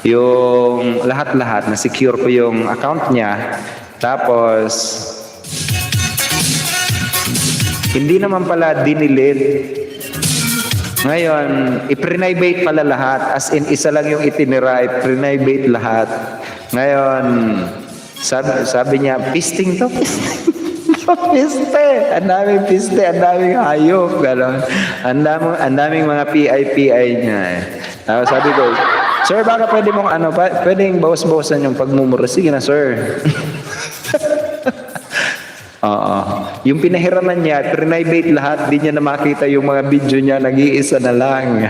yung lahat-lahat. Na-secure ko yung account niya. Tapos, hindi naman pala dinilit. Ngayon, i-private pala lahat. As in, isa lang yung itinira. I-private lahat. Ngayon, sabi niya, pisting to. Piste. Ang daming piste. Ang daming hayop. Ganon. Ang daming mga PI niya. Tapos sabi ko, sir, baka pwede mong pwedeng bawas-bawasan yung pagmumura. Sige na, sir. Oo. Yung pinahiraman niya, private lahat, di niya na makita yung mga video niya, nag-iisa na lang.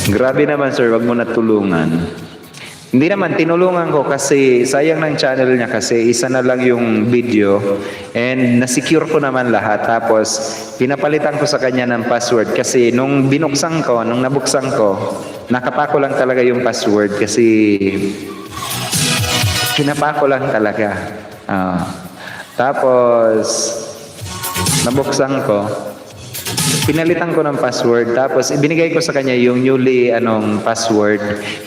Grabe naman, sir, wag mo na tulungan. Hindi naman, tinulungan ko kasi sayang ng channel niya kasi isa na lang yung video and nasecure ko naman lahat. Tapos, pinapalitan ko sa kanya ng password kasi nung nabuksan ko, nakapako lang talaga yung password kasi kinapa ko lang talaga. Tapos, nabuksan ko. Pinalitan ko ng password. Tapos, ibinigay ko sa kanya yung newly password.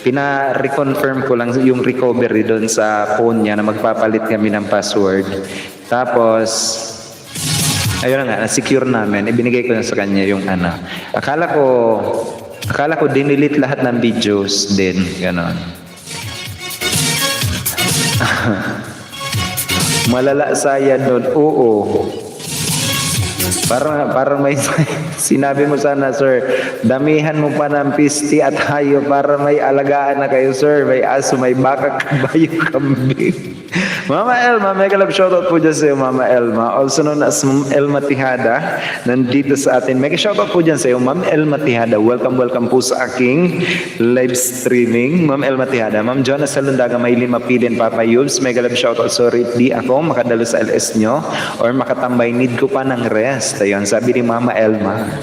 Pina-reconfirm ko lang yung recovery doon sa phone niya na magpapalit kami ng password. Tapos, ayun na nga, na-secure namin. Ibinigay ko na sa kanya yung Akala ko dinilit lahat ng videos din. Ganon. Malala saya doon. Oo. Parang may sinabi mo sana, sir, damihan mo pa ng pisti at hayo para may alagaan na kayo, sir. May aso, may baka, kabayo, kambing. Mama Elma, mega love shoutout po dyan sa iyo, Mama Elma. Also known as Ma'am Elma Tihada. Nandito sa atin. Mega shoutout po dyan sa iyo, Ma'am Elma Tihada. Welcome po sa aking live streaming. Ma'am Elma Tihada. Ma'am Jonas Salundaga, Maylin Mapilin, Papa Yubs. Mega love shoutout. Sorry, di ako makadalo sa LS nyo or makatambay. Need ko pa ng rest. Ayun, sabi ni Mama Elma.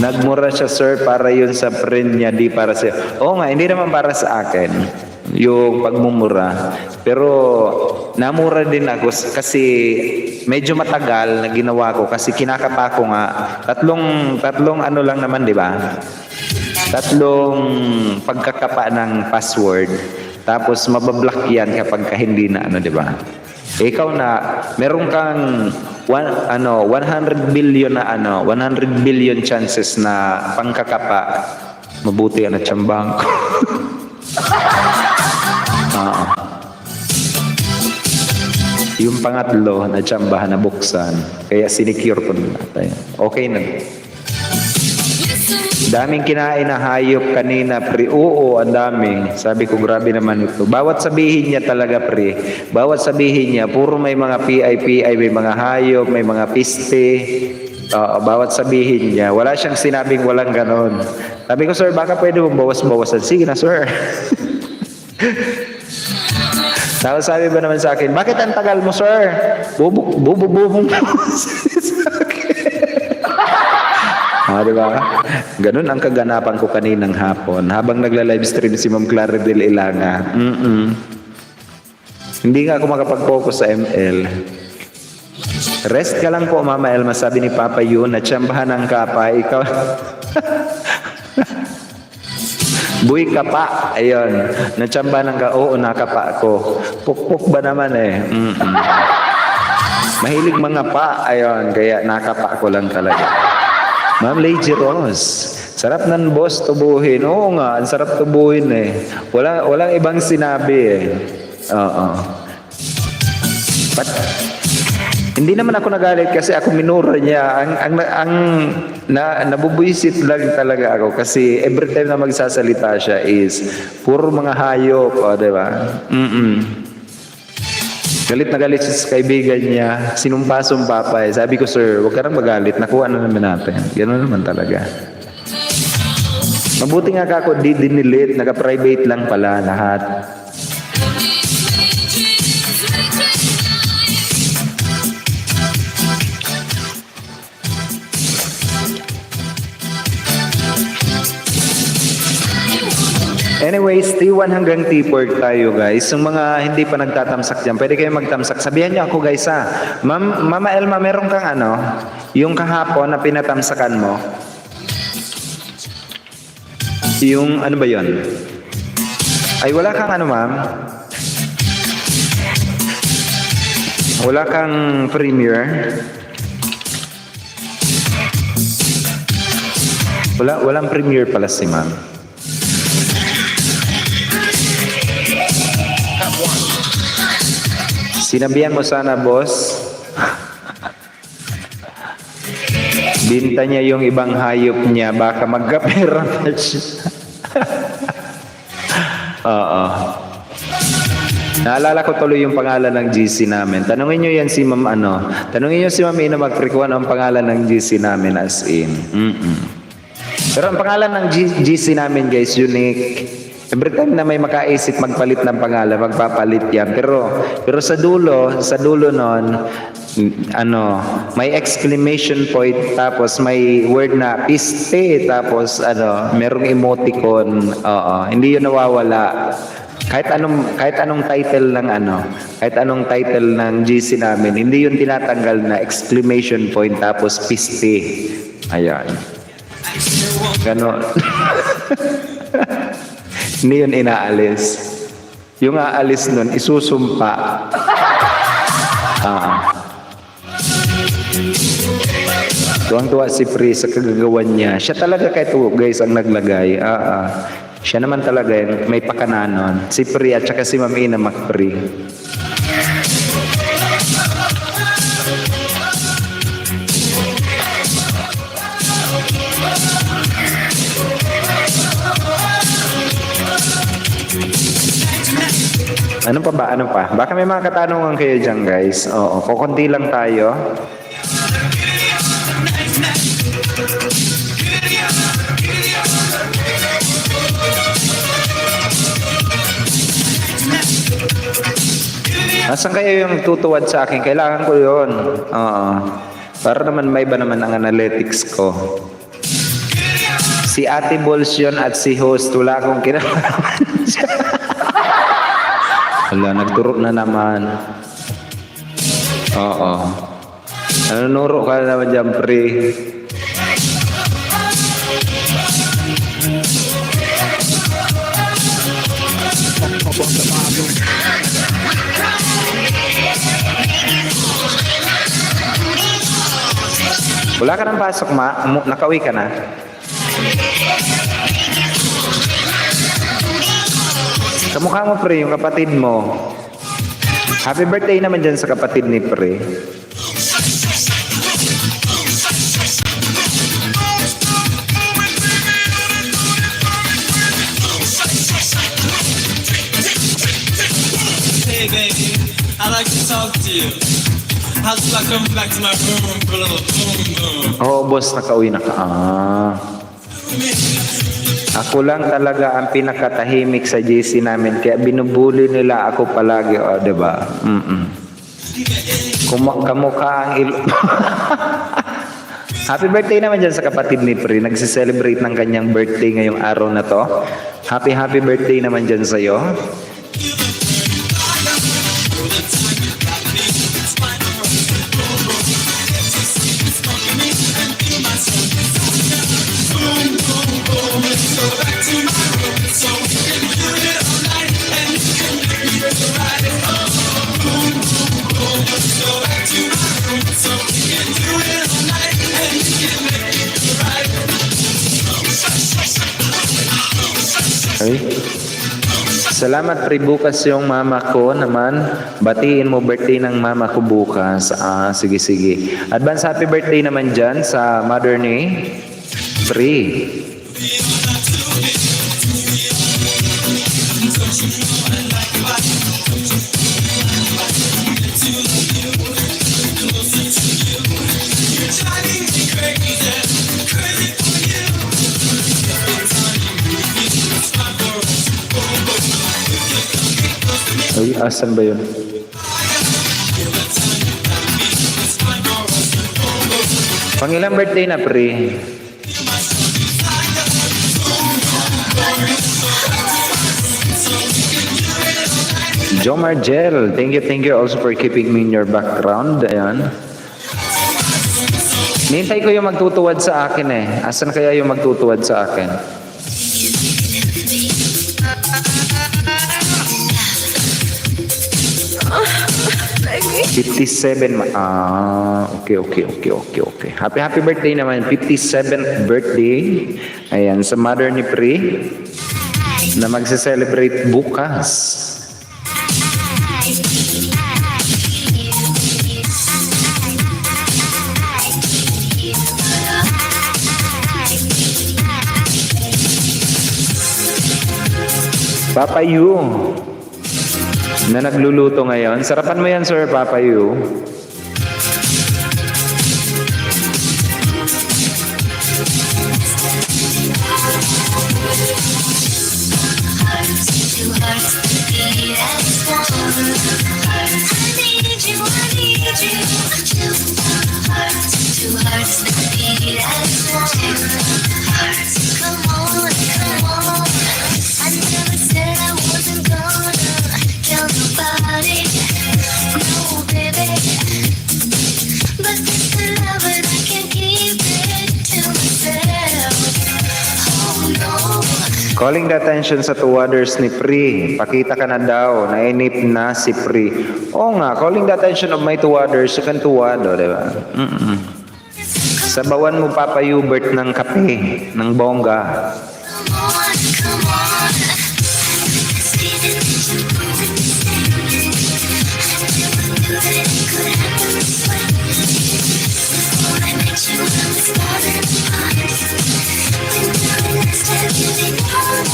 Nagmura siya, sir, para yun sa friend niya, di para sa... Oo nga, hindi naman para sa akin yung pagmumura. Pero namura din ako kasi medyo matagal na ginawa ko kasi kinakapa ko nga. Tatlong lang naman, di ba? Tatlong pagkakapa ng password. Tapos mabablock yan kapag hindi na di ba? Ikaw na meron kang 100 billion na 100 billion chances na pangkakapa. Mabuti na tiyambang ko. Yung pangatlo na tsambahan na buksan, kaya sinicure ko na natin. Okay na. Daming kinain na hayop kanina, pre. Oo, ang dami. Sabi ko, grabe naman ito. Bawat sabihin niya talaga, pre. Bawat sabihin niya, puro may mga PI, may mga hayop, may mga piste. Bawat sabihin niya. Wala siyang sinabing walang ganon. Sabi ko, sir, baka pwede mong bawas-bawasan. Sige na, sir. Tapos sabi ba naman sa akin, bakit ang tagal mo, sir? Bubong sa akin. Diba? Ganun ang kaganapan ko kaninang hapon habang nagla-live stream si Ma'am Claridel Ilanga. Hindi nga ako makapag-focus sa ML. Rest ka lang po, Mama Elma, sabi ni Papa yun, natsambahan ng kapa, ikaw. Buhay ka pa. Ayun. Natsambahan ng ka, oo, nakapa ko. Pukpuk ba naman Mahilig mga pa. Ayun, kaya nakapa ko lang talaga. Ma'am Lady Rose, sarap ng boss tubuhin. Oo nga, ang sarap tubuhin Walang ibang sinabi Oo. Hindi naman ako nagalit kasi ako minura niya. Nabubuisit lang talaga ako kasi every time na magsasalita siya is puro mga hayop, di ba? Galit na galit siya sa kaibigan niya. Sinumpa-sumpa pa Sabi ko, sir, huwag ka nang magalit. Nakuha na naman natin. Gano'n naman talaga. Mabuti nga ako, dinilit. Naka-private lang pala lahat. Anyways, T1 hanggang T4 tayo guys. Yung mga hindi pa nagtatamsak dyan, pwede kayo magtamsak. Sabihan niyo ako guys ha. Mama Elma, meron kang ano? Yung kahapon na pinatamsakan mo? Yung ano ba yon? Ay wala kang ano ma'am? Wala kang premiere? Walang premiere pala si ma'am. Sinabihan mo sana, boss. Binta niya yung ibang hayop niya, baka magkapera pa siya. Oo. Naalala ko tuloy yung pangalan ng GC namin. Tanungin nyo yan si ma'am ano. Tanungin nyo si ma'am Ina Magprikuan ang pangalan ng GC namin as in. Pero ang pangalan ng GC namin guys, unique. Every time na may makaisip magpalit ng pangalan, magpapalit yan. Pero sa dulo nun, ano, may exclamation point, tapos may word na piste, tapos ano, merong emoticon. Oo, hindi yun nawawala. Kahit anong title ng ano, kahit anong title ng GC namin, hindi yun tinatanggal na exclamation point tapos piste. Ayan. Ganon. Hindi yun inaalis. Yung aalis nun, isusumpa. Tuwang-tuwa si Pri sa kagagawan niya. Siya talaga kahit guys ang naglagay. Siya naman talaga yung may pakananon. Si Pri at saka si Ma'am Ina Magpri. Ano pa ba? Ano pa? Baka may mga katanungan kayo dyan guys. Oo, kukunti lang tayo. Nasaan kayo yung tutuwad sa akin? Kailangan ko yun. Oo. Para naman may iba naman ang analytics ko. Si Ate Balls yun at si host. Wala akong kinalaman. Wala, nagturo na naman. Oo. Nanunuro ka na naman dyan, Pri. Wala ka nang pasok, nakauwi ka na? Kamukha mo, Pre, yung kapatid mo. Happy birthday naman dyan sa kapatid ni Pre. Hey baby, I'd like to talk to you. How's it like coming back to my room for a little boom boom? Oo, boss, nakauwi na ka. Ako lang talaga ang pinakatahimik sa GC namin, kaya binubuli nila ako palagi, o, diba? Kamukha ang Happy birthday naman dyan sa kapatid ni Pri. Nagsiselebrate ng kanyang birthday ngayong araw na to. Happy birthday naman dyan sa'yo. Okay. Salamat, Pri. Bukas yung mama ko naman. Batiin mo birthday ng mama ko bukas. Sige. Advance happy birthday naman dyan sa mother ni Pri. Ay, asan ba yun? Pangilang birthday na, Pri? Jo Margel, thank you also for keeping me in your background. Ayan. Nintay ko yung magtutuwad sa akin eh. Asan kaya yung magtutuwad sa akin? Baby. 57. Okay. Happy birthday naman. 57th birthday. Ayan, sa mother ni Pri na magse-celebrate bukas. Papa Yu na nagluluto ngayon. Sarapan mo yan, Sir Papa Yu. Calling the attention sa two others ni Pri. Pakita ka na daw. Nainip na si Pri. Oo nga, calling the attention of my two others. You can tuwad, o, diba? Sabawan mo Papa Hubert ng kape, ng bongga.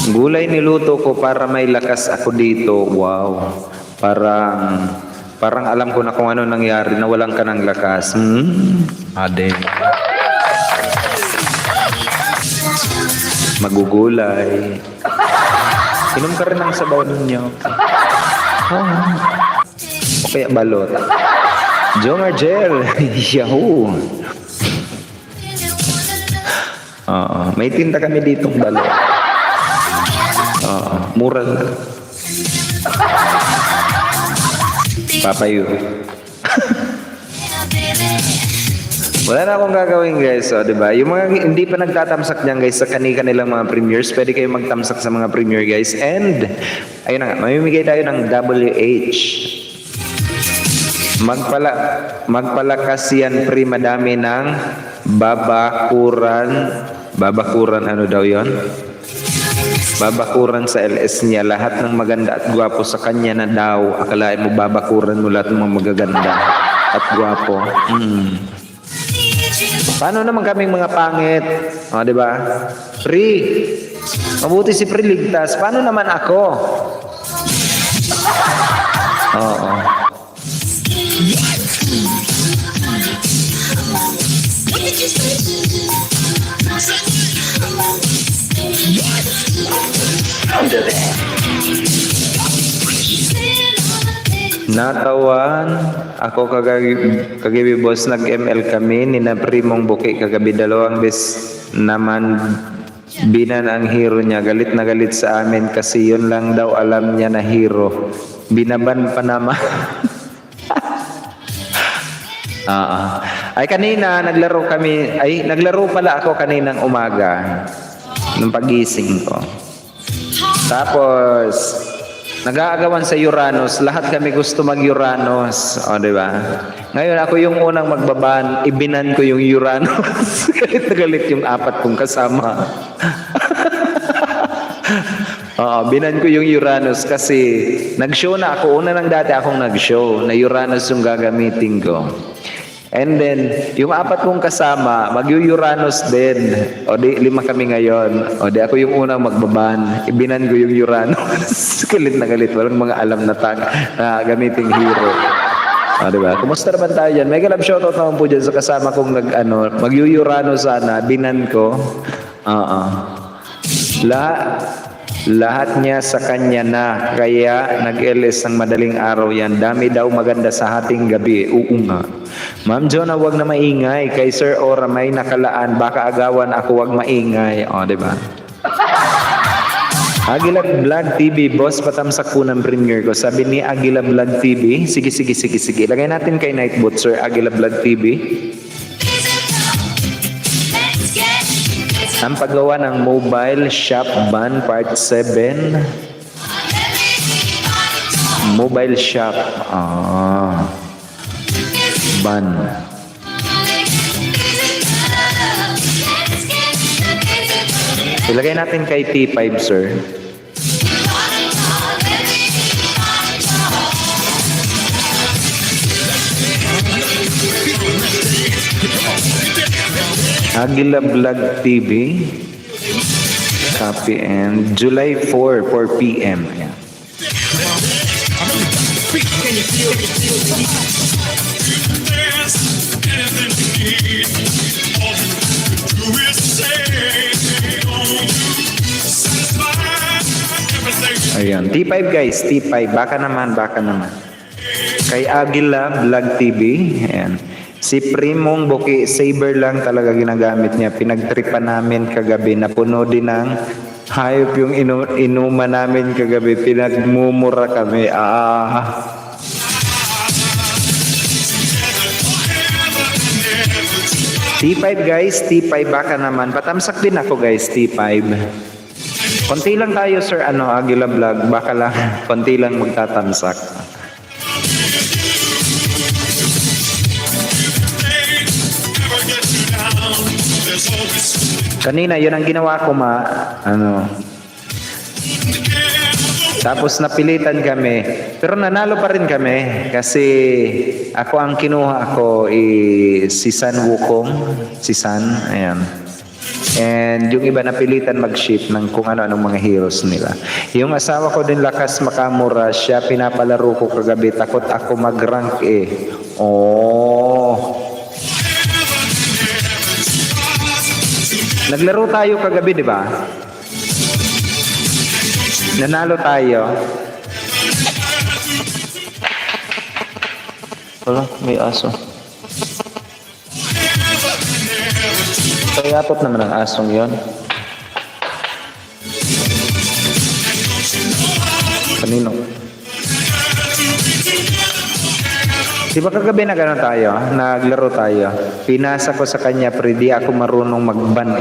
Gulay niluto ko para may lakas ako dito. Wow. Parang alam ko na kung ano nangyari na walang ka ng lakas. Ade. Magugulay. Inom ka rin ng sabaw ninyo. O kaya balot. Jo Margel. Yahoo. May tinta kami ditong balot. Mura lang. Papa Yu. Wala na akong gagawin guys, diba? Yung mga hindi pa nagtatamsak niyan guys sa kanilang mga premieres, pwede kayo magtamsak sa mga premiere guys. And, ayun na nga, mamimigay tayo ng WH. Magpalakas yan Pri, madami ng babakuran, ano daw yon? Babakuran sa LS niya. Lahat ng maganda at gwapo sa kanya na daw. Akalain mo babakuran mo lahat ng mga magaganda at gwapo. Paano naman kaming mga pangit? Di ba? Pri, mabuti si Pri ligtas. Paano naman ako? Oo. Natawan ako kagabi boss, nag-ML kami ni na Primong Buki kagabi, dalawang bes naman binan ang hero niya. Galit na galit sa amin kasi yun lang daw alam niya na hero. Binaban pa naman. Ay kanina naglaro pala ako kaninang umaga nung pagising ko. Tapos nag-aagawan sa Uranus. Lahat kami gusto mag-Uranus. O, di ba? Ngayon, ako yung unang magbaban. Ibinan ko yung Uranus. Galit na galit yung apat kong kasama. Binan ko yung Uranus kasi nag-show na ako. Una lang dati akong nag-show na Uranus yung gagamitin ko. And then, yung apat kong kasama, mag-Uranus din. O di, 5 kami ngayon. O di, ako yung unang magbaban. Ibinan ko yung Uranus. Galit na galit. Walang mga alam na gamiting hero. O diba? Kumusta naman tayo dyan? Mega love shoutout naman po dyan sa kasama kong mag-Uranus sana. Binan ko. Lahat niya sa kanya na, kaya nag-LS ng madaling araw yan. Dami daw maganda sa hating gabi. Oo nga. Ma'am Jonah, wag na maingay. Kay Sir Ora may nakalaan. Baka agawan ako, wag maingay. O, diba? Agila Vlog TV, boss, patamsak po ng premiere ko. Sabi ni Agila Vlog TV, sige. Lagay natin kay Nightbot, sir, Agila Vlog TV. Ang paggawa ng mobile shop ban part 7. Mobile shop. Ban. Ilagay natin kay T5, sir. Agila Vlog TV. Copy and July 4, 4 p.m. Ayan. Ayan. T5 guys, T5. Baka naman. Kay Agila Vlog TV. Ayan. Si Primong Buki Saber lang talaga ginagamit niya. Pinagtripan namin kagabi. Napuno din ng hayop yung inuman namin kagabi. Pinagmumura kami. T5 guys, T5 baka naman. Patamsak din ako guys, T5. Konti lang tayo sir, Agila Vlog. Baka lang, konti lang magtatamsak. Kanina, yun ang ginawa ko Tapos napilitan kami. Pero nanalo pa rin kami kasi ako ang kinuha ko si San Wukong. Si San, ayan. And yung iba napilitan mag-ship ng kung ano-anong mga heroes nila. Yung asawa ko din lakas makamura, siya pinapalaro ko kagabi. Takot ako mag-rank Naglaro tayo kagabi, di ba? Nanalo tayo. Wala, may aso. Kayapot naman ang asong yon. Kanino? Di ba kagabi na gano'n tayo? Naglaro tayo. Pinasa ko sa kanya, pero di ako marunong mag-ban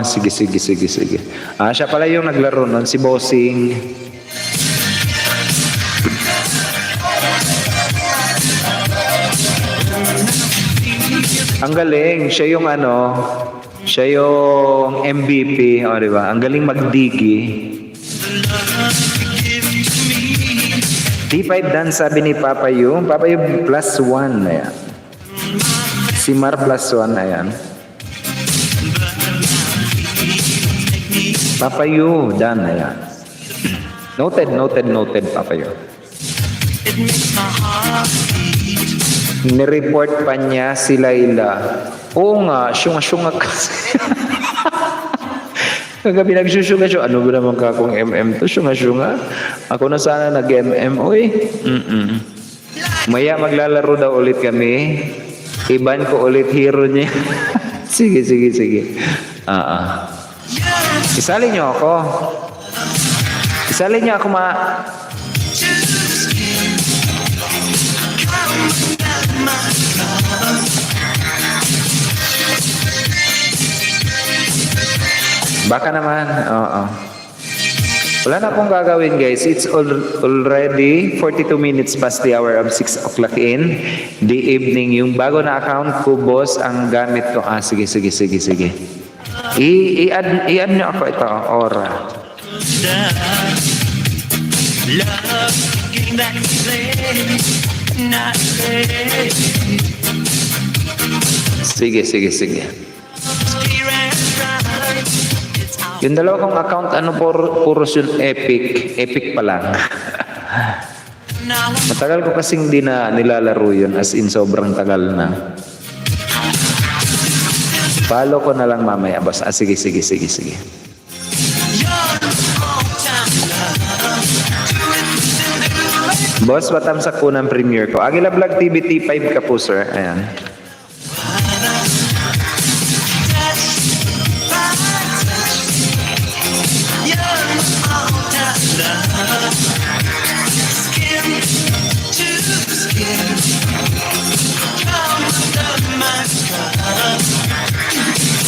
sige. Siya pala yung naglaro nun, si Bossing. Ang galing, siya yung MVP, di ba? Ang galing magdigi. T5 dan sabi ni Papa Yu +1, ayan. Si Mar +1, ayan. Papa Yu dan, ayan. Noted, Papa Yu. Nireport pa niya si Layla. Oo nga, syunga kasi. Kagabi nagsyusyunga. Ano ba naman ka kung MM to? Syunga. Ako na sana nag-MM. Maya maglalaro daw ulit kami. Iban ko ulit hero niya. Sige. Isali niyo ako. Baka naman, Wala na akong gagawin guys. It's already 42 minutes past the hour of 6 o'clock in the evening. Yung bago na account ko, boss, ang gamit ko. Sige. I-add nyo ako ito, Aura. Sige. Yung dalawa kong account, puro yung epic pa lang. Matagal ko kasing di na nilalaro yun, as in sobrang tagal na. Follow ko na lang mamaya, boss. Sige. Boss, patamsak po ng premiere ko. Agila Vlog TV T5 ka po, sir. Ayan. Yeah.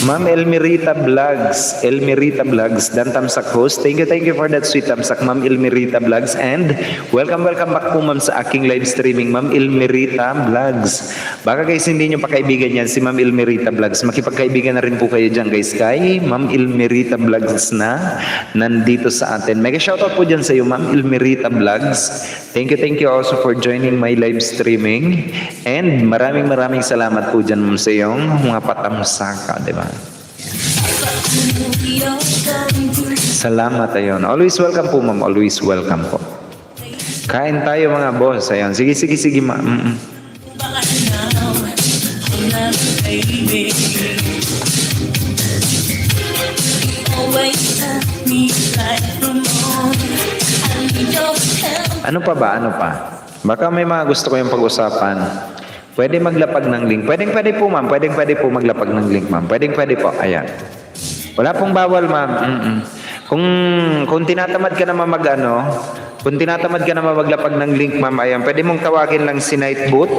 Ma'am Elmirita Vlogs, dan tamsak host. Thank you for that sweet tamsak, Ma'am Elmirita Vlogs. And welcome back po, ma'am, sa aking live streaming, Ma'am Elmirita Vlogs. Baka guys, hindi nyo pa kaibigan yan, si Ma'am Elmirita Vlogs. Makipagkaibigan na rin po kayo dyan, guys, kay Ma'am Elmirita Vlogs na nandito sa atin. Mega shoutout po dyan sa iyo, Ma'am Elmirita Vlogs. Thank you also for joining my live streaming. And maraming salamat po dyan, ma'am, sa iyong mga patamsaka, di ba? Salamat, ayun. Always welcome po, ma'am. Always welcome po. Kain tayo, mga boss. Ayun. Sige, ma'am. Ano pa? Baka may mga gusto ko yung pag-usapan. Pwede maglapag ng link. Pwede po, ma'am. Pwede po maglapag ng link, ma'am. Pwede po. Ayan. Wala pong bawal, ma'am. Kung tinatamad ka naman kung tinatamad ka naman maglapag ng link, ma'am, ayan, pwede mong tawagin lang si Nightboot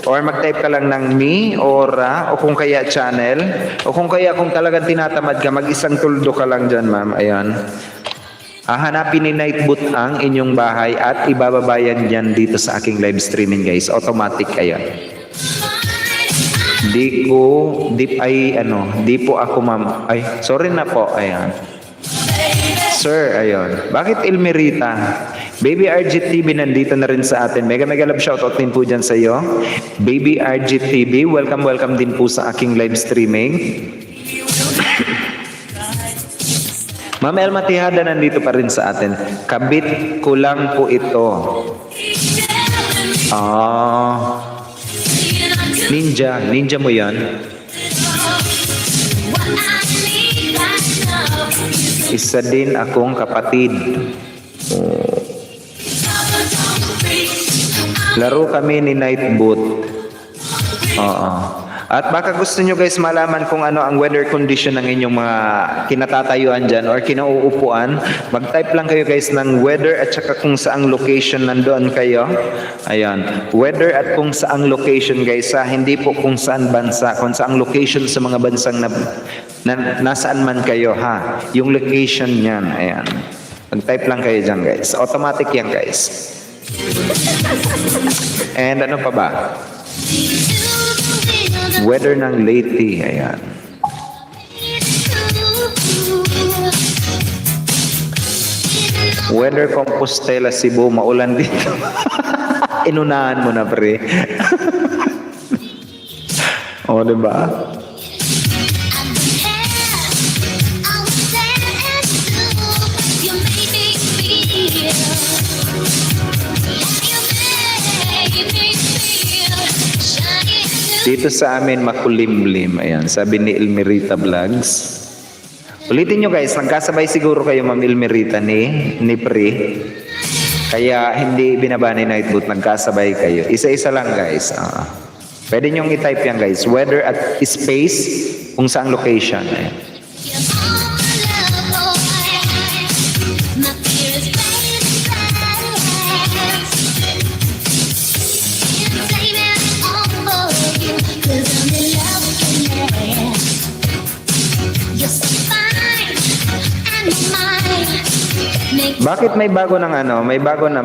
or mag-type ka lang ng me or o kung kaya channel o kung talagang tinatamad ka, mag-isang tuldo ka lang dyan, ma'am. Ayan. Hahanapin ni Nightboot ang inyong bahay at ibababayan yan dito sa aking live streaming, guys. Automatic, ayan. Di po ako, ma'am. Ay, sorry na po, ayan. Sir, ayun. Bakit Elmirita? Baby RGTV nandito na rin sa atin. Mega love shoutout din po dyan sa iyo. Baby RGTV, welcome din po sa aking live streaming. Ma'am Elma Tihada nandito pa rin sa atin. Kabit ko lang po ito. Ninja mo yan. Isa din akong kapatid. Laro kami ni Nightboot. At baka gusto nyo, guys, malaman kung ano ang weather condition ng inyong mga kinatatayuan dyan or kinauupuan. Mag-type lang kayo, guys, ng weather at saka kung saang location nandoon kayo. Ayan. Weather at kung saang location, guys. Hindi po kung saan bansa. Kung saang location sa mga bansang nasaan man kayo, ha. Yung location niyan. Ayan. Mag-type lang kayo dyan, guys. Automatic yan, guys. And ano pa ba? Weather ng Leyte, ayan. Weather Compostela, Cebu, maulan dito. Inunahan mo na, pre. O, diba? Dito sa amin, makulimlim. Ayan, sabi ni Elmirita Vlogs. Ulitin nyo, guys, nagkasabay siguro kayo, Ma'am Elmirita, ni Pri. Kaya hindi binaba ni Nightboot, nagkasabay kayo. Isa-isa lang, guys. Pwede nyong i-type yan, guys. Weather at space, kung saang location. Ayan. Bakit may bago ng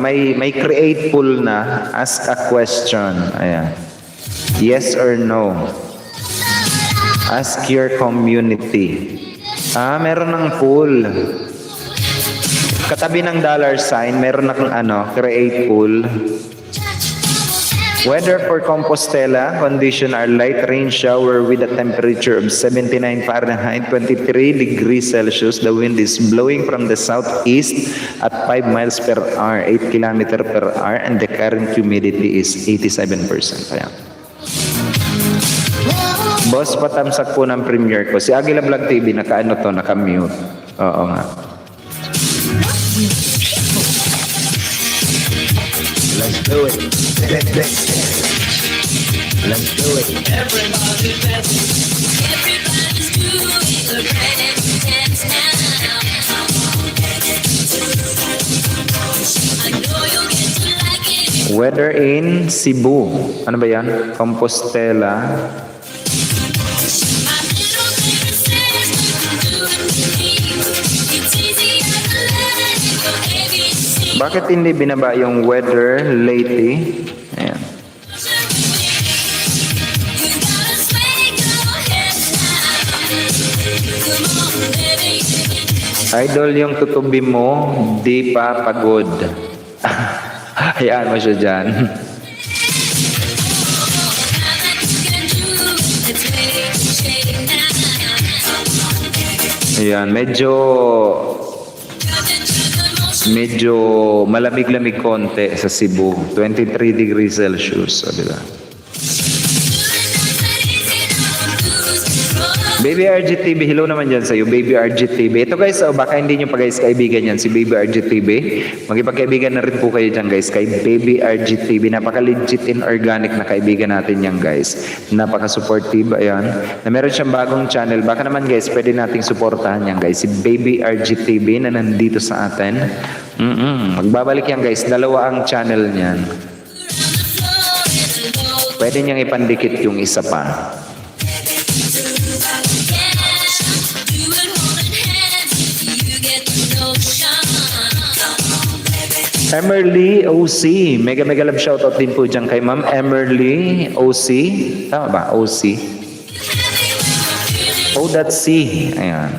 may create poll na, ask a question. Ayan. Yes or no. Ask your community. Meron ng poll. Katabi ng $, meron ng create poll. Weather for Compostela, condition are light rain shower with a temperature of 79 Fahrenheit, 23 degrees Celsius. The wind is blowing from the southeast at 5 miles per hour, 8 kilometer per hour, and the current humidity is 87%. Ayan. Boss, patamsak po ng premiere ko. Si Agila Vlog TV, naka-mute. Oo nga. Let's do it. Let's do it. Everybody's dancing. Everybody's doing the dance now. I know you'll get to like it. Weather in Cebu. Ano ba yan? Compostela. My little baby said Bakit hindi binaba yung weather lately? Ayan. Idol, yung tutubi mo, di pa pagod. Hayaan mo siya dyan. Ayan, medyo malamig-lamig konti sa Cebu. 23 degrees Celsius. O, diba? Baby RGTV, hello naman dyan sa'yo, Baby RGTV. Ito guys, baka hindi nyo pa guys kaibigan yan, si Baby RGTV. Magipagkaibigan na rin po kayo dyan guys, kay Baby RGTV. Napaka-legit and organic na kaibigan natin yan guys. Napaka-supportive, ayan. Na meron siyang bagong channel. Baka naman guys, pwede nating suportahan yan guys. Si Baby RGTV na nandito sa atin. Magbabalik yan guys, dalawa ang channel niyan. Pwede niyang ipandikit yung isa pa. Emerly OC. Mega love shoutout din po dyan kay Ma'am Emerly OC. Tama ba? OC. O.C. Ayan.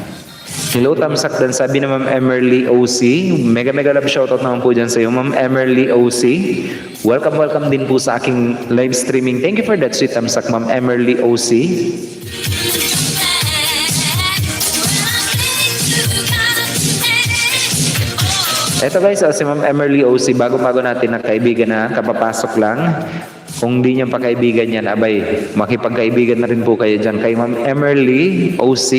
Hello, tamsak dan sabi na Ma'am Emerly OC. Mega love shoutout naman po dyan sa iyo, Ma'am Emerly OC. Welcome din po sa aking live streaming. Thank you for that sweet tamsak, Ma'am Emerly OC. Eto guys, si Ma'am Emerly OC, bago-bago natin na kaibigan na, kapapasok lang. Kung di niya pa kaibigan yan, abay, makipagkaibigan na rin po kayo dyan kay Ma'am Emerly OC.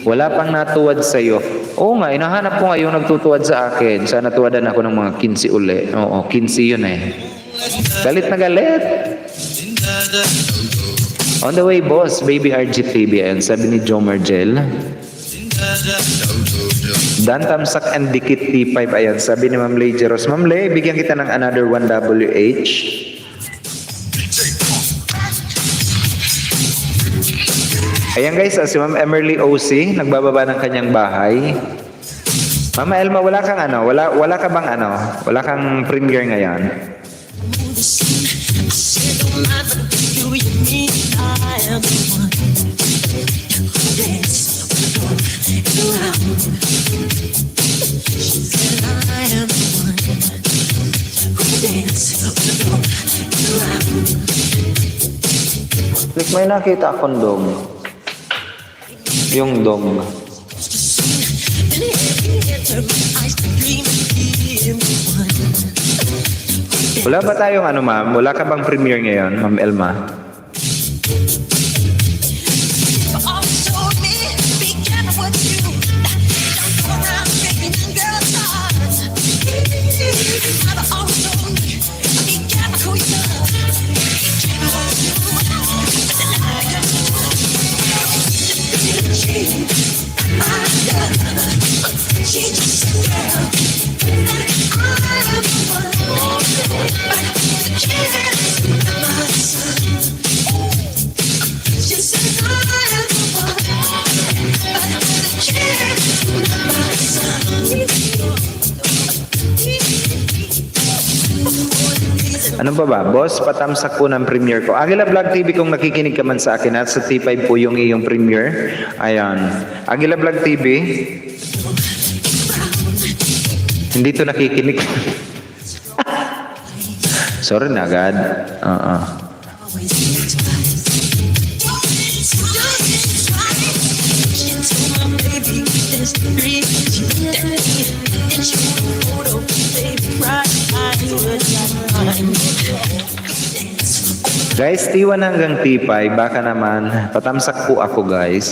Wala pang natuwad sa'yo. Oo nga, inahanap ko nga yung nagtutuwad sa akin. Sana tuwadan ako ng mga 15 uli. Oo, 15 yun eh. Galit na galit. On the way, boss, Baby RGTV. Ayan, sabi ni Joe Margel. Dan Tamsak and Dikit T5. Ayan, sabi ni Ma'am Lay Jeros. Ma'am Lay, bigyan kita ng another 1 WH. Ayan guys, si Ma'am Emerly OC, nagbababa ng kanyang bahay. Mama Elma, wala kang ano? Wala ka bang ano? Wala kang premiere ngayon? Like, may nakita akong dog. Yung dog. Wala ba tayong ano, ma'am? Wala ka bang premiere ngayon, Ma'am Elma? Ano ba? Boss, patamsak po ng premiere ko. Agila Vlog TV, kung nakikinig ka man sa akin at sa T5 po yung iyong premiere. Ayan. Agila Vlog TV. Hindi to nakikinig. Sorry na agad. Guys, T1 hanggang T5, baka naman patamsak po ako guys.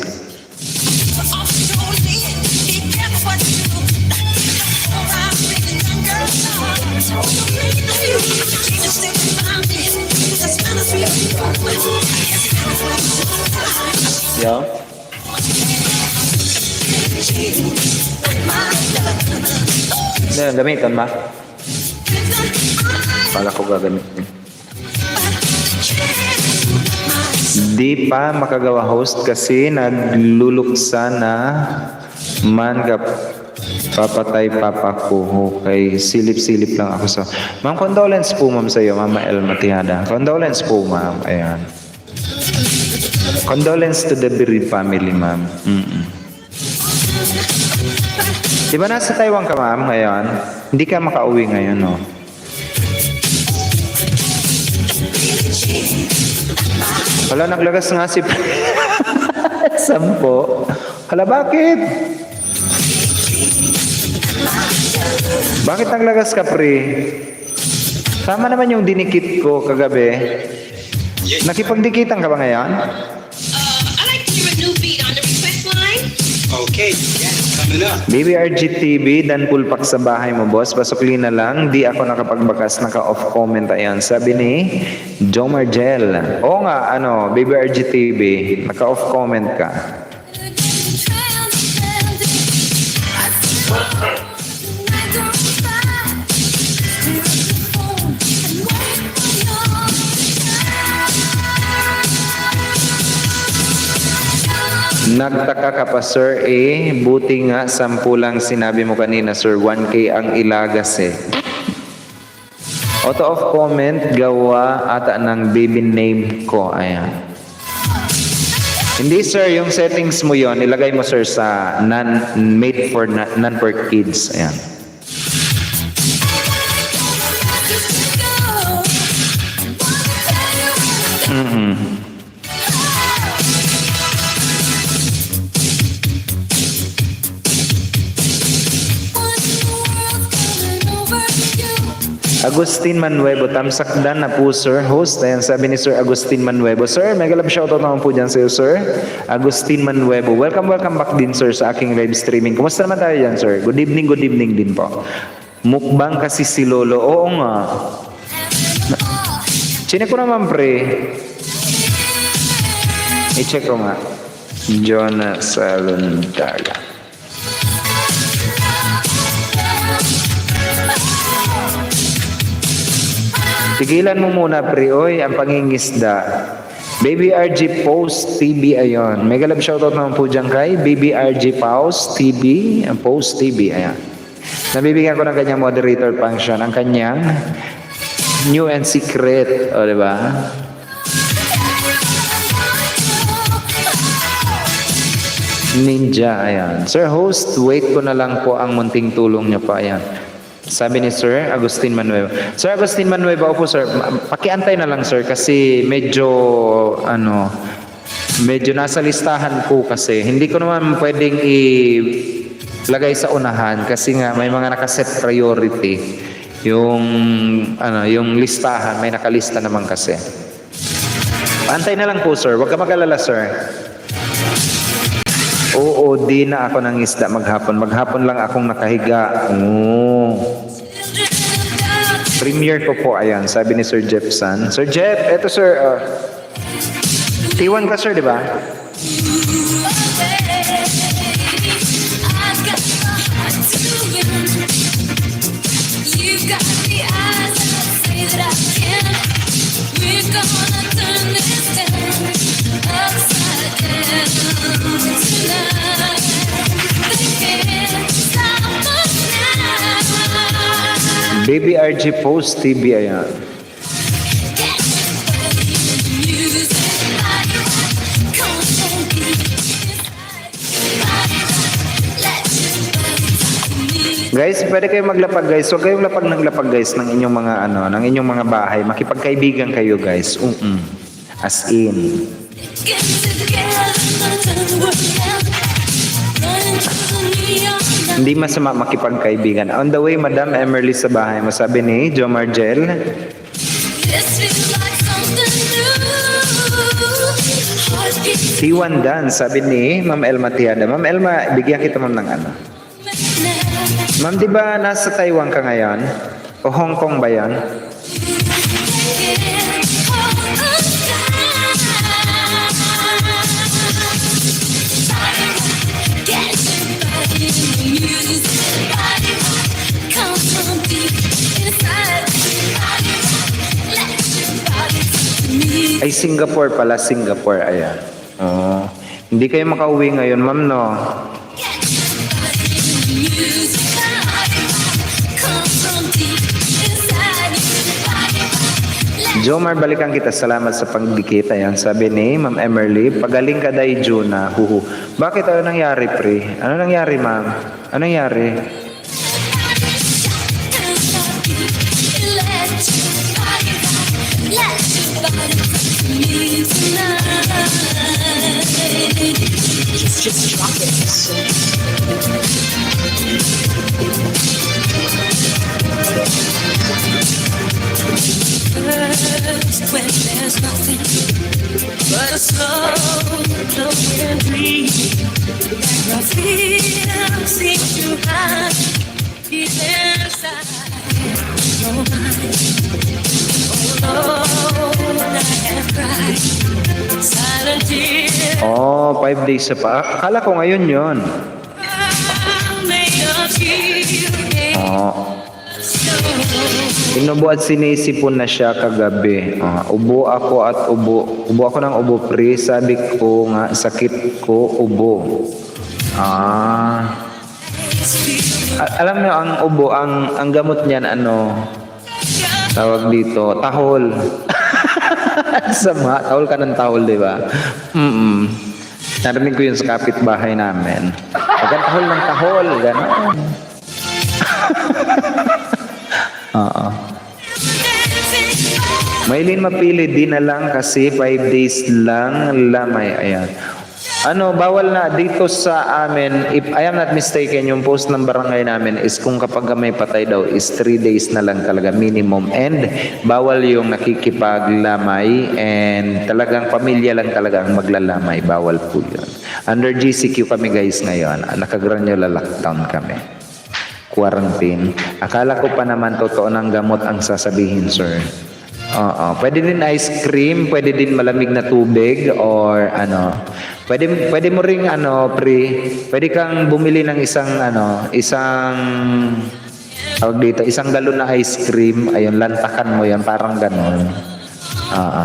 Yo. Gamitan ma. Pala ko gagamitin. Di pa makagawa host kasi nagluluksa na man Papatay papa ko. Okay, silip-silip lang ako sa... Ma'am, condolence po ma'am sa iyo, Mama Elma Tihada. Condolence po ma'am. Ayan. Condolence to the bereaved family ma'am. Di ba nasa Taiwan ka ma'am ngayon? Hindi ka makauwi ngayon, no? Wala, naglagas nga si... Sampo. Hala, bakit? Bakit naglagas ka, pre? Tama naman yung dinikit ko kagabi. Nakipagdikitan ka ba ngayon? I'd like to hear a new beat on the request line. Okay, yeah, coming up. Baby RGTV, dan pulpak sa bahay mo, boss. Pasukli na lang. Di ako nakapagbakas, naka-off comment. Ayan, sabi ni Jomar Gel. Oo nga, ano, Baby RGTV, naka-off comment ka. Nagtaka ka pa, sir, buti nga 10 lang sinabi mo kanina, sir, 1K ang ilagas eh. Auto of comment, gawa ata ng baby name ko, ayan. Hindi, sir, yung settings mo yon ilagay mo, sir, sa made for non for kids, ayan. Agustin Manuevo, tamsakdan na po, sir. Host, ayan, sabi ni Sir Agustin Manuevo. Sir, mega love shoutout naman po dyan sa iyo, sir. Agustin Manuevo. Welcome back din, sir, sa aking live streaming. Kumusta naman tayo dyan, sir? Good evening din po. Mukbang kasi si Lolo. Oo nga. Chinek ko naman, pre. I-check ko nga. Jonah Salondaga. Tigilan mo muna, pre. Oy, ang pangingisda. Baby RG Post TV, ayon. Mega love shoutout naman po dyan kay Baby RG Post TV. Post TV, ayan. Nabibigyan ko ng kanyang moderator function. Ang kanyang new and secret. O, diba? Ninja, ayan. Sir host, wait ko na lang po ang munting tulong niyo pa, ayan. Sabi ni Sir Agustin Manuel. Sir Agustin Manuel, opo sir, pakiantay na lang sir kasi medyo nasa listahan po kasi. Hindi ko naman pwedeng ilagay sa unahan kasi nga may mga nakaset priority. Yung listahan, may nakalista naman kasi. Paantay na lang po sir, huwag ka mag-alala sir. Oo, di na ako ng isda maghapon. Maghapon lang akong nakahiga. Premiere ko po, ayan. Sabi ni Sir Jeffson. Sir Jeff, eto sir. T1 ka sir, di ba? Baby RG Post TV, ayan. Guys, pwede kayo maglapag guys. Huwag kayong lapag ng lapag guys ng inyong mga ng inyong mga bahay. Makipagkaibigan kayo guys. As in. Hindi masama makipagkaibigan. On the way, Madam Emerly sa bahay mo. Sabi ni Jomar Gel. T1 dance. Sabi ni Ma'am Elma Tiada. Ma'am Elma, bigyan kita ma'am ng ano. Ma'am, di ba nasa Taiwan ka ngayon? O Hong Kong ba yan? Ay, Singapore pala. Singapore, ayan. Hindi kayo makauwi ngayon, ma'am, no? Jomar, balikan kita. Salamat sa pagdikit. Ayan, sabi ni Ma'am Emerly, pagaling ka day, Juna. Huhu. Bakit? Ano nangyari, pre? Ano nangyari, ma'am? Ano nangyari? Just drop it. First, when there's nothing but a slow flowing dream, and your fear seems to hide deep inside your mind. Oh Lord, I have cried silent tears. Oh, 5 days sa pa. Akala ko ngayon yon. Made of you, Oh. Inubo at sinisipon na siya kagabi. Ubo ako at ubo. Ubo ako ng ubo, pre. Sabi ko nga, sakit ko, ubo. Alam mo, ang ubo, ang gamot niyan, ano, tawag dito, tahol. Sama, tahol ka ng tahol, di ba? Narinig ko yun sa kapitbahay namin. Pagka tahol ng tahol, gano'n. Oo. Maylin mapili, di na lang kasi 5 days lang lamay. Ayan. Ano, bawal na dito sa amin, if I am not mistaken, yung post ng barangay namin is kung kapag may patay daw is 3 days na lang talaga minimum, and bawal yung nakikipaglamay, and talagang pamilya lang talaga ang maglalamay, bawal po yun. Under GCQ kami guys ngayon, nakagranular lockdown kami. Quarantine. Akala ko pa naman totoo ng gamot ang sasabihin, sir. Oo. Pwede din ice cream, pwede din malamig na tubig, or ano. Pwede mo ring ano, pre. Pwede kang bumili ng isang tawag dito, isang galon na ice cream. Ayun, lantakan mo 'yan, parang gano'n. Oo.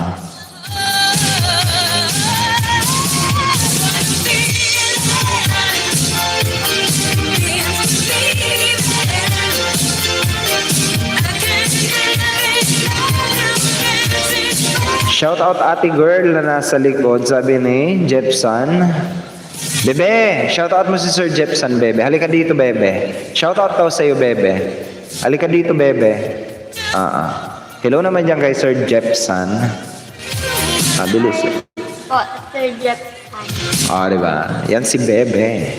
Shout out ate girl na nasa likod, sabi ni Jepson. Bebe, shout out mo si Sir Jepson, bebe. Halika dito, bebe. Shout out daw sa iyo, bebe. Halika dito, bebe. Hello naman diyan kay Sir Jepson. Bilis. Po, Sir Jepson. Di ba? Yan si bebe.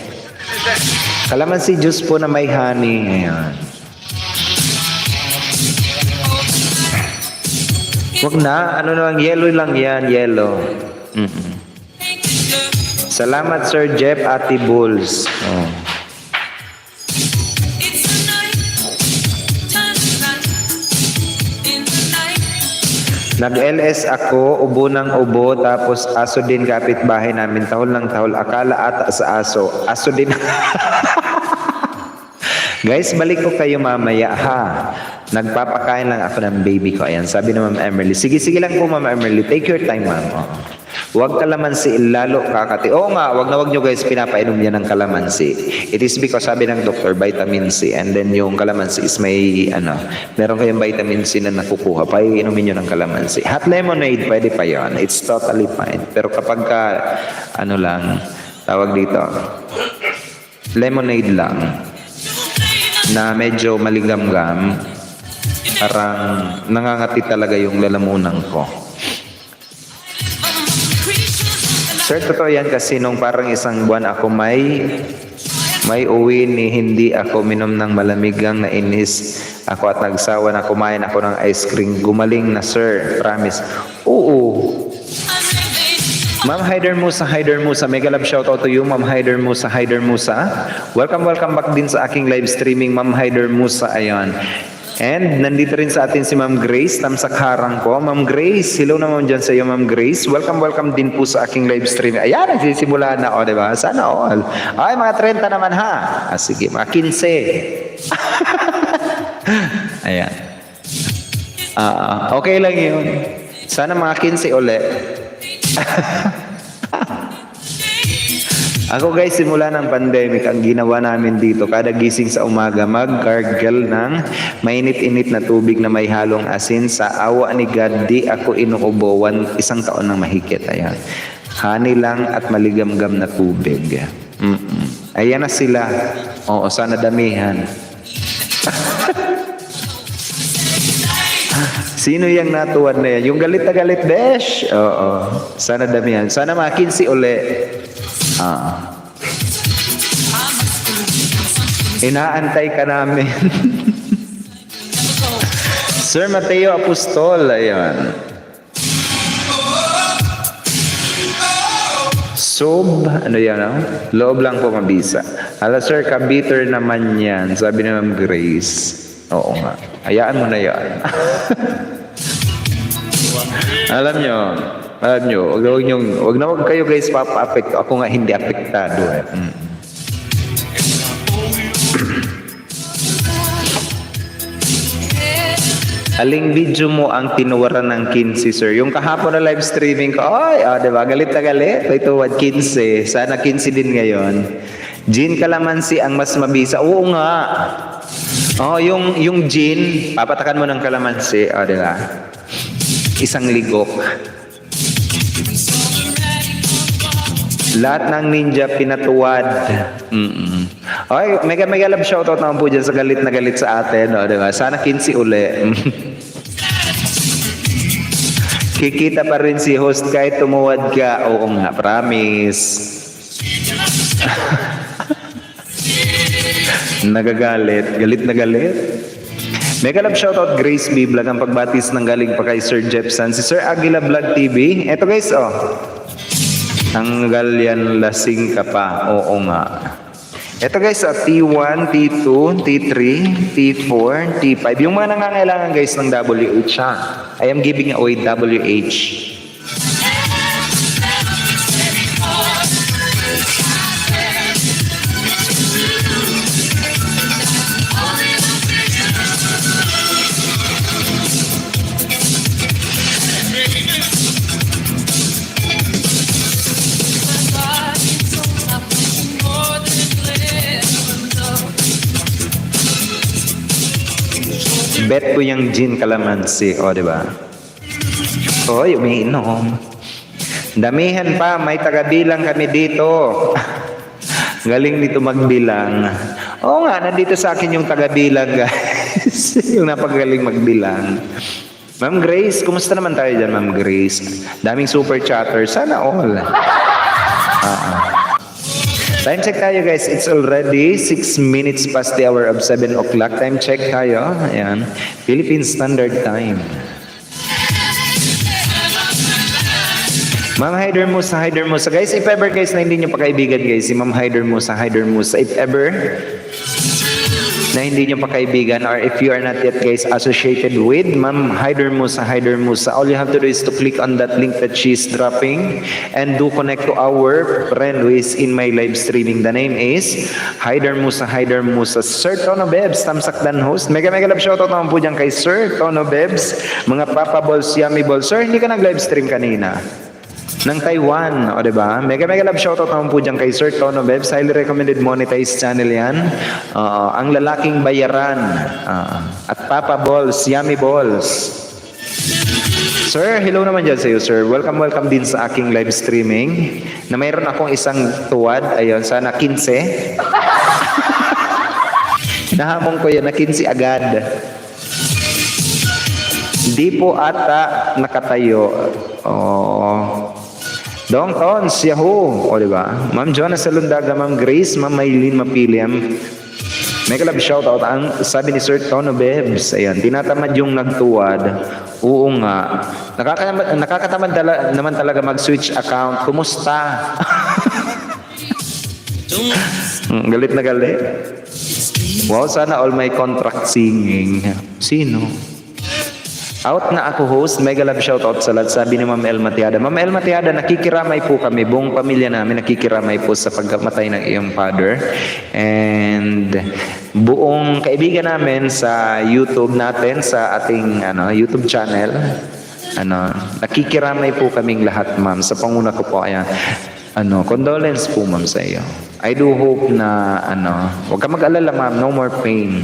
Kalamansi juice po na may honey. Ayan. Wag na, ano lang, yellow lang yan, yellow. Salamat Sir Jeff, Ate Bulls. Nag-LS ako, ubo ng ubo, tapos aso din kapitbahay namin, tahol ng tahol. Akala ata sa aso, aso din. Guys, balik ko kayo mamaya, ha? Nagpapakain lang ako ng baby ko. Ayan, sabi na Ma'am Emerly. Sige lang po, Ma'am Emerly. Take your time, ma'am. Huwag kalamansi, lalo kakati. Oo nga, wag nyo guys, pinapainom niya ng kalamansi. It is because, sabi ng doktor, vitamin C. And then yung kalamansi is may, meron kayong vitamin C na nakukuha. Paiinumin nyo ng kalamansi. Hot lemonade, pwede pa yon. It's totally fine. Pero kapag ka, tawag dito, lemonade lang, na medyo maligamgam, parang nangangati talaga yung lalamunan ko. Sir, totoo yan kasi nung parang isang buwan ako may uwi ni hindi ako minom ng malamigang na inis ako at nagsawa na kumain ako ng ice cream. Gumaling na, sir. Promise. Oo. Ma'am Hyder Musa, mega love shoutout to you, Ma'am Hyder Musa. Welcome back din sa aking live streaming, Ma'am Hyder Musa. Ayan. And nandito rin sa atin si Ma'am Grace, tamsak harang ko. Ma'am Grace, hello naman dyan sa iyo, Ma'am Grace. Welcome din po sa aking live stream. Ayan, nagsisimula na, diba? Sana all. Ay, mga 30 naman, ha? Sige, mga 15. Ayan. Okay lang yun. Sana mga 15 ulit. Ako guys, simula ng pandemic, ang ginawa namin dito, kada gising sa umaga, mag-gargle ng mainit-init na tubig na may halong asin. Sa awa ni God, di ako inuubo 1 taon ng mahigit. Ayan. Honey lang at maligamgam na tubig. Ayan na sila. Oo, sana damihan. Sino yung natuwad na yan? Yung galit na galit, Besh? Oo. Sana damihan. Sana makinsi uli. Inaantay ka namin. Sir Mateo Apostol. Ayan. Sob, ano yan, no? Loob lang po mabisa. Hala sir, kabiter naman yan. Sabi ni Ma'am Grace. Oo nga. Hayaan mo na yan. Alam nyo, wag kayo guys papa-apekto. Ako nga hindi apektado. Aling video mo ang tinuwaran ng 15, sir? Yung kahapon na live streaming ko, diba? Galit na galit. Ito, 15. Sana 15 din ngayon. Gin Calamansi ang mas mabisa. Oo nga. Yung gin, papatakan mo ng kalamansi. Diba? Isang ligok. Lahat ng ninja pinatuwad. Okay, mega love shoutout naman po dyan sa galit na galit sa atin. Diba? Sana 15 uli. Kikita pa rin si host kahit tumuwad ka. Oo nga, promise. Nagagalit. Galit na galit. Mega love shoutout Grace B. Vlog ang pagbatis ng galing pa kay Sir Jepson. Si Sir Aguila Vlog TV. Eto guys, Tanggal yan, lasing ka pa. Oo nga. Ito guys, T1, T2, T3, T4, T5. Yung mga nangangailangan guys ng WH, I am giving away WH. Bet ko yung gin calamansi, diba? Umiinom. Damihan pa, may tagabilang kami dito. Galing dito magbilang. Oo nga, nandito sa akin yung tagabilang, guys. Yung napagaling magbilang. Ma'am Grace, kumusta naman tayo dyan, Ma'am Grace? Daming super chatter. Sana all. Time check tayo guys, it's already 6 minutes past the hour of 7 o'clock. Time check tayo, ayan, Philippine Standard Time. Ma'am Hyder Musa. Guys, if ever guys na hindi nyo pa kaibigan guys, si Ma'am Hyder Musa, if ever na hindi nyo pa kaibigan, or if you are not yet guys associated with Ma'am Hyder Musa, all you have to do is to click on that link that she's dropping and do connect to our friend who is in my live streaming. The name is Hyder Musa. Sir Tono Bebs, Tamsakdan host. Mega love shoutout naman po dyan kay Sir Tono Bebs. Mga Papa Balls, Yummy Balls. Sir, hindi ka nag-live stream kanina ng Taiwan, diba? Mega love shoutout naman po dyan kay Sir Tono Bebs. Highly recommended monetized channel yan. Ang lalaking bayaran. At Papa Balls, Yummy Balls. Sir, hello naman dyan sa iyo, sir. Welcome din sa aking live streaming. Na mayroon akong isang tuwad. Ayun, sana 15. Nahamon ko yan na 15 agad. Di po ata nakatayo. Dong Tons, Yahoo! Diba? Ma'am Jonas Salundaga, Ma'am Grace, Ma'am Maylene Mapiliam. Mega love shoutout. Ang sabi ni Sir Tono Bebs, ayan, tinatamad yung nagtuwad. Oo nga. Nakakatamad naman talaga mag-switch account. Kumusta? Galit na galit. Wow, sana all my contract singing. Sino? Out na ako host, mega love shoutout sa lahat, sabi ni Ma'am El Matiada. Ma'am El Matiada, nakikiramay po kami, buong pamilya namin nakikiramay po sa pagkamatay ng iyong father. And buong kaibigan namin sa YouTube natin, sa ating YouTube channel, nakikiramay po kaming lahat, ma'am, sa panguna ko po. Ayan. condolence po ma'am sa iyo. I do hope na huwag ka mag-alala ma'am, no more pain.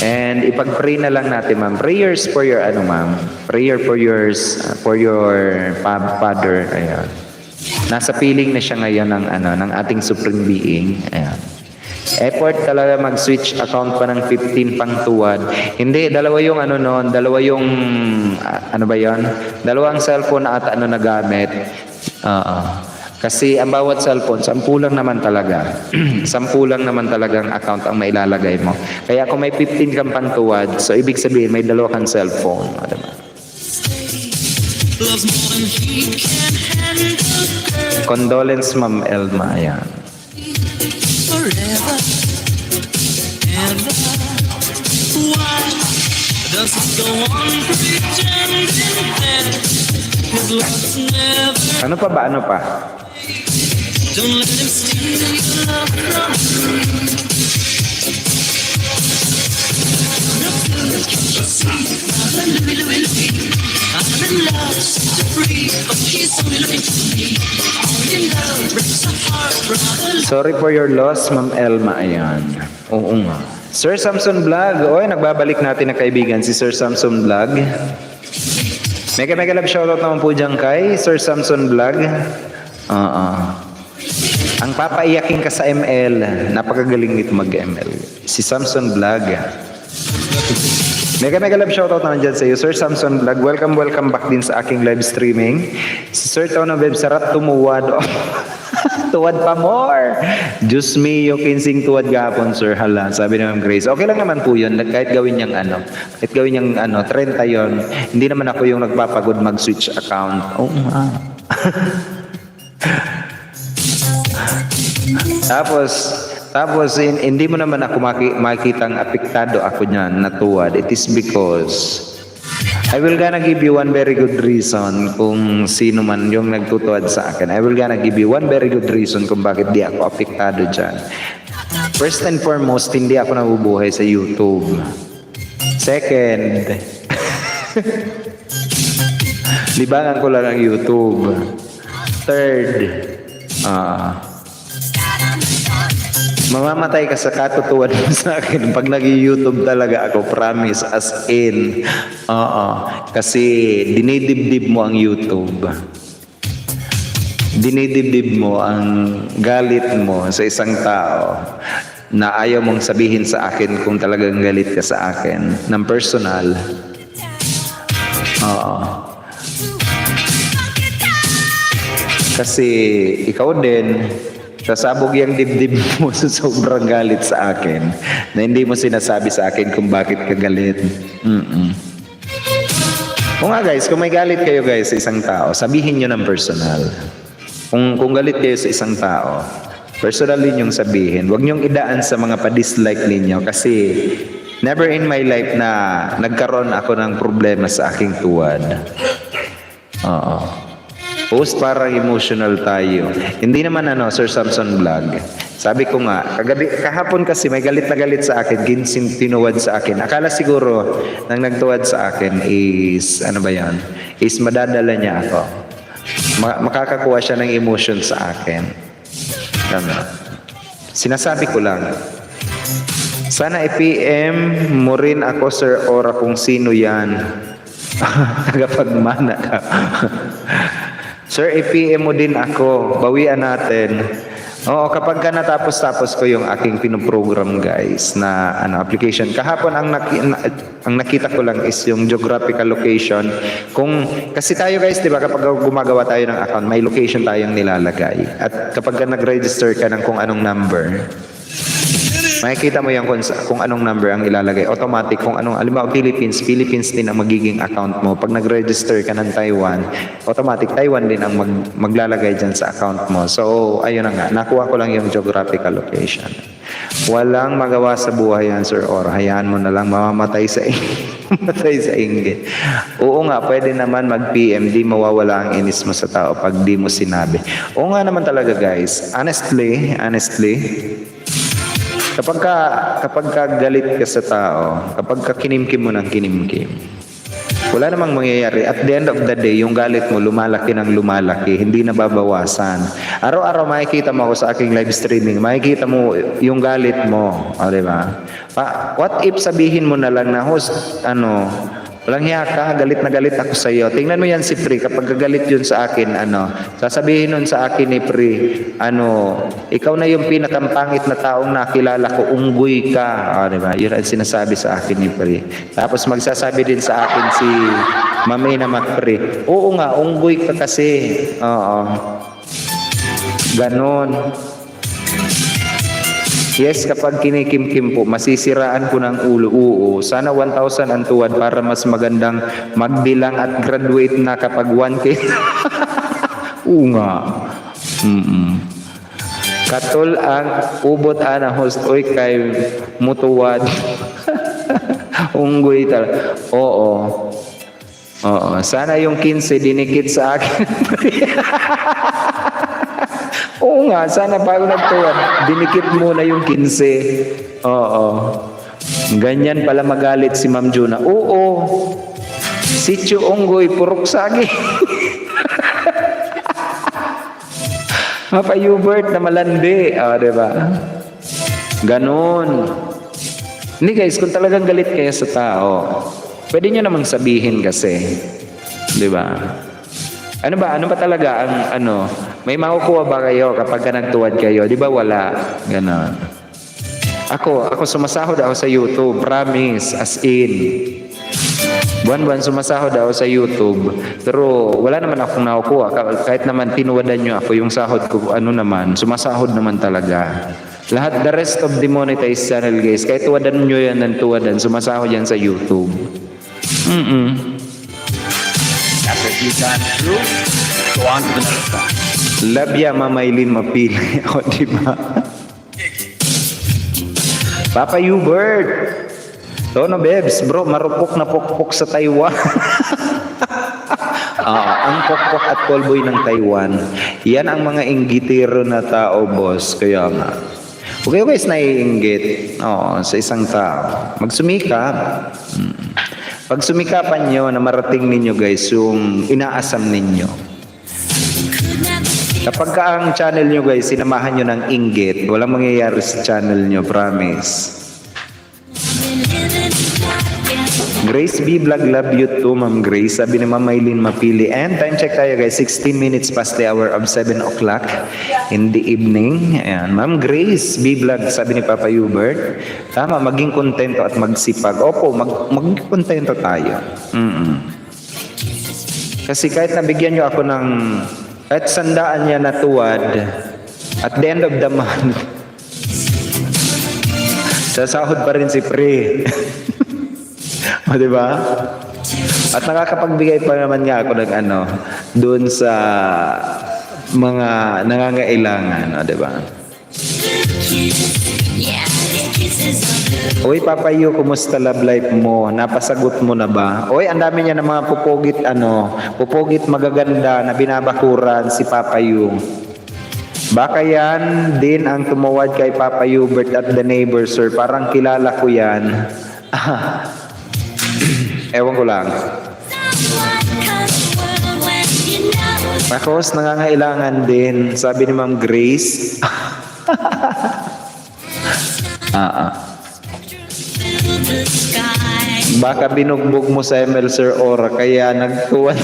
And ipag-pray na lang natin ma'am. Prayers for your ma'am. Prayer for your father. Ayan. Nasa piling na siya ngayon ng ating supreme being. Ayan. Effort talaga mag-switch account pa ng 15 pang tuwad. Hindi, dalawa yung dalawa yung dalawang cellphone ata nagamit. Kasi ang bawat cellphone, 10 lang naman talaga. 10 lang naman talagang account ang mailalagay mo. Kaya kung may 15 kang pantuwad, so ibig sabihin may dalawa kang cellphone. Diba? Condolence, Ma'am Elma. Ayan. Forever, ever. Why does it go on pretending that his love's never? Ano pa? Don't let him steal your love from you. I'm in love, so free, but she's only looking to me. Only in love breaks the heart, brother. Sorry for your loss, Ma'am Elma. Ayan. Oo nga. Sir Samson Vlog. Oy, nagbabalik natin na kaibigan si Sir Samson Vlog. Mega love shoutout naman po dyan kay Sir Samson Vlog. Ang papaiyakin ka sa ML. Napakagaling nito mag-ML. Si Samson Vlog. Mega love shoutout naman dyan sa iyo, Sir Samson Vlog. Welcome back din sa aking live streaming. Si Sir Tono Web, sarap tumuwad. Tuwad pa more. Diyos me, yung kinsing tuwad gapon, Sir. Hala, sabi ni Ma'am Grace. Okay lang naman po yun. Kahit gawin niyang 30 yun. Hindi naman ako yung nagpapagod mag-switch account. Oh, Tapos, hindi mo naman ako makitang apektado ako niyan, natuwad. It is because I will gonna give you one very good reason kung sino man yung nagtutuwad sa akin. I will gonna give you one very good reason kung bakit di ako apektado dyan. First and foremost, hindi ako nabubuhay sa YouTube. Second, libangan ko lang ang YouTube. Third, mamamatay ka sa katutuwan mo sa akin pag nag-YouTube talaga ako, promise, as in. Kasi dinidibdib mo ang YouTube. Dinidibdib mo ang galit mo sa isang tao na ayaw mong sabihin sa akin kung talagang galit ka sa akin ng personal. Kasi ikaw din, sasabog yung dibdib mo sa sobrang galit sa akin na hindi mo sinasabi sa akin kung bakit ka galit. O nga guys, kung may galit kayo guys sa isang tao, sabihin nyo ng personal. Kung galit kayo sa isang tao, personal din yung sabihin. Huwag nyong idaan sa mga pa-dislike ninyo kasi never in my life na nagkaroon ako ng problema sa aking tuwad. Post parang emotional tayo. Hindi naman Sir Samson Vlog. Sabi ko nga, kahapon kasi may galit na galit sa akin, ginsing tinuwad sa akin. Akala siguro nang nagtuwad sa akin is, is madadala niya ako. Makakakuha siya ng emotion sa akin. Sinasabi ko lang, sana i-PM mo rin ako, Sir Ora, kung sino yan. Tagapagmana ka. Sir, i-PM mo din ako. Bawian natin. Oo, kapag ka natapos ko yung aking pinoprogram, guys, na application. Kahapon, ang nakita ko lang is yung geographical location. Kasi tayo, guys, di ba, kapag gumagawa tayo ng account, may location tayong nilalagay. At kapag ka nag-register ka ng kung anong number, makikita mo yan kung anong number ang ilalagay. Automatic, kung anong, alimbawa, Philippines din ang magiging account mo. Pag nag-register ka ng Taiwan, automatic, Taiwan din ang maglalagay dyan sa account mo. So, ayun na nga. Nakuha ko lang yung geographical location. Walang magawa sa buhay yan, Sir Or. Hayaan mo na lang, mamamatay sa inggit. Oo nga, pwede naman mag-PM, di mawawala ang inis mo sa tao pag di mo sinabi. Oo nga naman talaga, guys. Honestly, kapag ka galit ka sa tao, kapag ka kinimkim mo ng kinimkim, Wala namang mangyayari. At the end of the day, yung galit mo lumalaki ng lumalaki, hindi nababawasan. Araw-araw makikita mo ako sa aking live streaming, makikita mo yung galit mo. O, di ba? What if sabihin mo na lang na, host, walang hiya ka, galit na galit ako sa iyo. Tingnan mo yan si Pri, kapag galit yun sa akin, sasabihin nun sa akin ni Pri, ikaw na yung pinakampangit na taong nakilala ko, unggoy ka. Diba? Yun ang sinasabi sa akin ni Pri. Tapos magsasabi din sa akin si Mami na Pri, oo nga, unggoy ka kasi. Oo. Ganon. Yes, kapag kinikimkim po, masisiraan ko ng ulo. Oo, sana 1,000 ang tuwad para mas magandang magbilang at graduate na kapag 1K. Oo nga. Katol ang ubot ana host, oy kay mutuwad. Unggoy talaga. Oo. Sana yung 15 dinikit sa akin. Oo nga, sana bago nagtuwan, dinikit muna yung 15. Oo. Ganyan pala magalit si Ma'am Juna. Oo. Sityo unggoy, purok sagi. Papa Hubert na malandi. Diba? Ganon. Hindi guys, kung talagang galit kayo sa tao, pwede nyo namang sabihin kasi. Diba? Ano ba talaga ang may makukuha ba kayo kapag ka nagtuwad kayo? Di ba wala? Ganon. Ako sumasahod ako sa YouTube. Promise. As in. Buwan-buwan sumasahod ako sa YouTube. Pero wala naman akong nakukuha. Kahit naman tinuwadan nyo ako, yung sahod ko, sumasahod naman talaga. Lahat, the rest of the monetized channel guys, kahit tuwadan nyo yan ng tuwadan, sumasahod yan sa YouTube. After you got through, go on to the next song. Labya mamaylin mapili ako, di ba? Papa Hubert. Tono Bebs, bro, marupok na pokpok sa Taiwan. Ang pokpok at callboy ng Taiwan. Yan ang mga inggitero na tao, boss. Kaya nga. Huwag kayo guys naiinggit sa isang tao. Magsumikap. Pag sumikapan nyo na marating ninyo guys yung inaasam ninyo. Kapag ka ang channel nyo guys, sinamahan nyo ng inggit, walang mangyayari sa channel nyo, promise. Grace B. Vlog, love you too, Ma'am Grace. Sabi ni Ma'am Maylin Mapili. And time check tayo guys, 16 minutes past the hour of 7 o'clock in the evening. Ayan, Ma'am Grace B. Vlog, sabi ni Papa Hubert. Tama, maging kontento at magsipag. Opo, maging kontento tayo. Kasi kahit nabigyan nyo ako ng kahit sandaan niya na tuwad, at the end of the month, sasahod pa rin si Pre. O, diba? At nakakapagbigay pa naman nga ako ng doon sa mga nangangailangan. O, diba? Uy, Papa Yu, kumusta love life mo? Napasagot mo na ba? Uy, ang dami niya ng mga pupugit magaganda na binabakuran si Papa Yu. Baka yan din ang tumawad kay Papa Hubert at the neighbor, sir. Parang kilala ko yan. Ewan ko lang. Makos, nangangailangan din. Sabi ni Ma'am Grace. Baka binugbog mo sa ML Sir Ora kaya nagtuwan.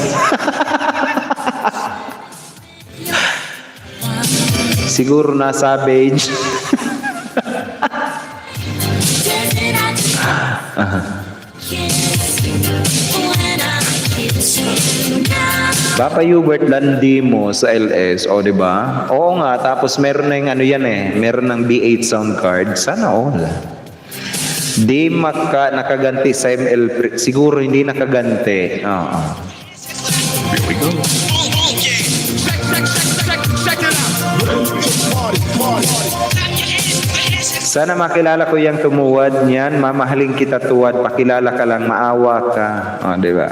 Siguro na savage. Papa Hubert landi mo sa LS, o diba? Oo nga, tapos meron na yung meron ng B8 sound card. Sana all. Di nakaganti sa ML, siguro hindi nakaganti. Here we go. Sana makilala ko yung tumuwad niyan. Mamahaling kita tuwad. Pakilala ka lang, maawa ka. Diba?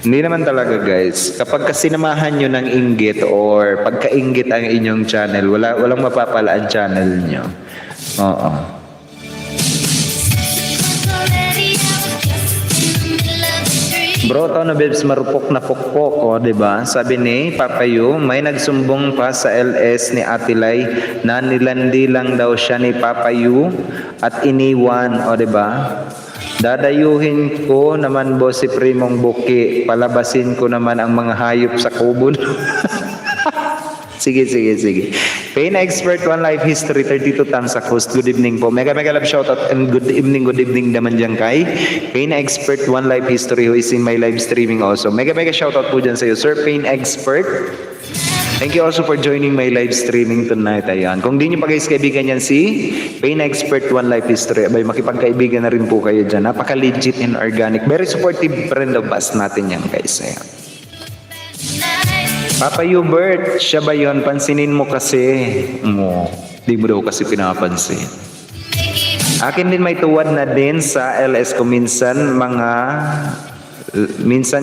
Hindi naman talaga guys. Kapag kasinamahan nyo ng inggit or pagkainggit ang inyong channel, walang mapapala ang channel nyo. Bro, tao na Bebs, marupok na pokpok, o, diba? Sabi ni Papa Yu, may nagsumbong pa sa LS ni Ate Lai na nilandi lang daw siya ni Papa Yu at iniwan, o, diba? Dadayuhin ko naman boss si Primong Buki, palabasin ko naman ang mga hayop sa kubon. Sige. Pain Expert One Life History 32 Tamsak host. Good evening po. Mega love shoutout and good evening naman dyan kay Pain Expert One Life History who is in my live streaming also. Mega shoutout po dyan sa iyo, Sir Pain Expert. Thank you also for joining my live streaming tonight. Ayan. Kung di nyo pa guys kaibigan yan si Pain Expert One Life History, abay makipagkaibigan na rin po kayo dyan. Napaka-legit and organic. Very supportive friend of us natin yan guys. Ayan. Papa Hubert, siya ba yun? Pansinin mo kasi. Di mo daw kasi pinapansin. Akin din may tuwad na din sa LS ko minsan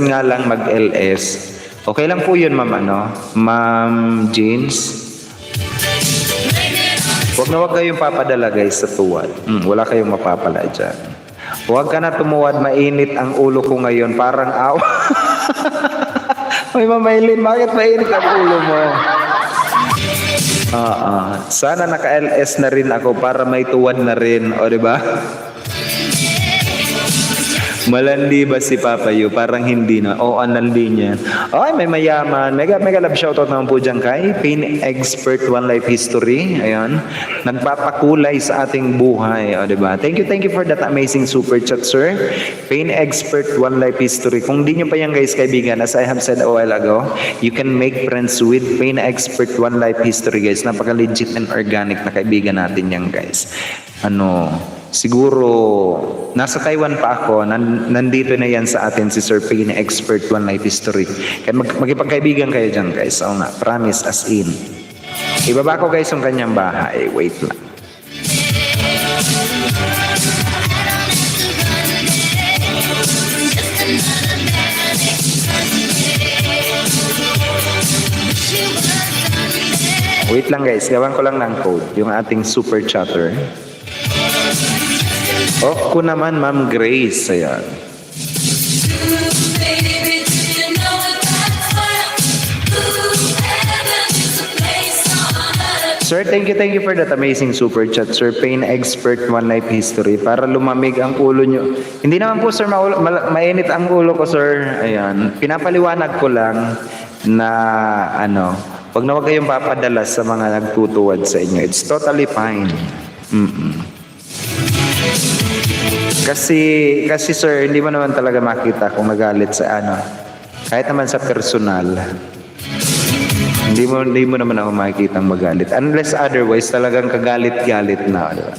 nga lang mag-LS. Okay lang po yun, ma'am, Ma'am Jeans. Huwag kayong papadala, guys, sa tuwad. Wala kayong mapapala dyan. Huwag ka na tumuwad, mainit ang ulo ko ngayon. Parang aw. May mamailin, bakit mainit ang ulo mo? Sana naka-LS na rin ako para may tuwad na rin, o diba? Malandi ba si Papa Yu? Parang hindi na. Oo, analdi niya. Ay, may mayaman. Mega love shoutout naman po dyan kay Pain Expert One Life History. Ayan. Nagpapakulay sa ating buhay. O, diba? Thank you for that amazing super chat, sir. Pain Expert One Life History. Kung di nyo pa yan, guys, kaibigan, as I have said a while ago, you can make friends with Pain Expert One Life History, guys. Napaka-legit and organic na kaibigan natin yan, guys. Siguro nasa Taiwan pa ako, nandito na yan sa atin si Sir Pain Expert One Life History. Kaya magkipagkaibigan kayo dyan guys. Oo nga, promise as in. Ibaba ko guys yung kanyang bahay. Wait lang. Wait lang guys, gawan ko lang ng code. Yung ating super chatter. Off ko naman, Ma'am Grace. Ayan. Sir, thank you for that amazing super chat, Sir Pain Expert One Life History. Para lumamig ang ulo nyo. Hindi naman po, sir, mainit ang ulo ko, sir. Ayan. Pinapaliwanag ko lang na, wag na wag kayong papadala sa mga nagtutuwad sa inyo. It's totally fine. Kasi sir, hindi mo naman talaga makita kung nagalit sa kahit naman sa personal. Hindi mo naman ako makikita magalit. Unless otherwise, talagang kagalit-galit na. Diba?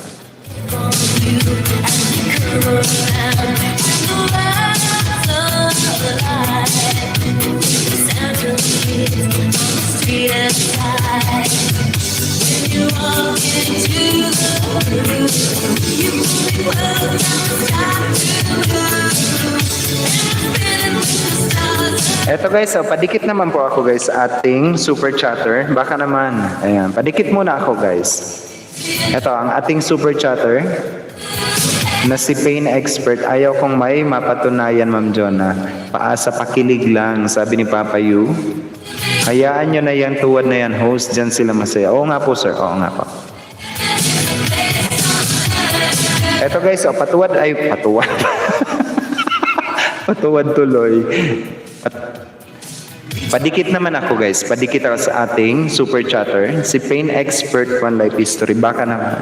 Eto guys, padikit naman po ako guys ating super chatter. Baka naman, ayan, padikit muna ako guys. Eto ang ating super chatter na si Pain Expert. Ayaw kong may mapatunayan, Ma'am Jonah. Paasa pakilig lang, sabi ni Papa Yu. Hayaan nyo na yan, tuwad na yan, host, dyan sila masaya. Oo nga po sir, oo nga po. Eto guys, patuwad. Patuwad tuloy. Padikit naman ako guys. Padikit ako sa ating super chatter. Si Pain Expert One Life History. Baka naman.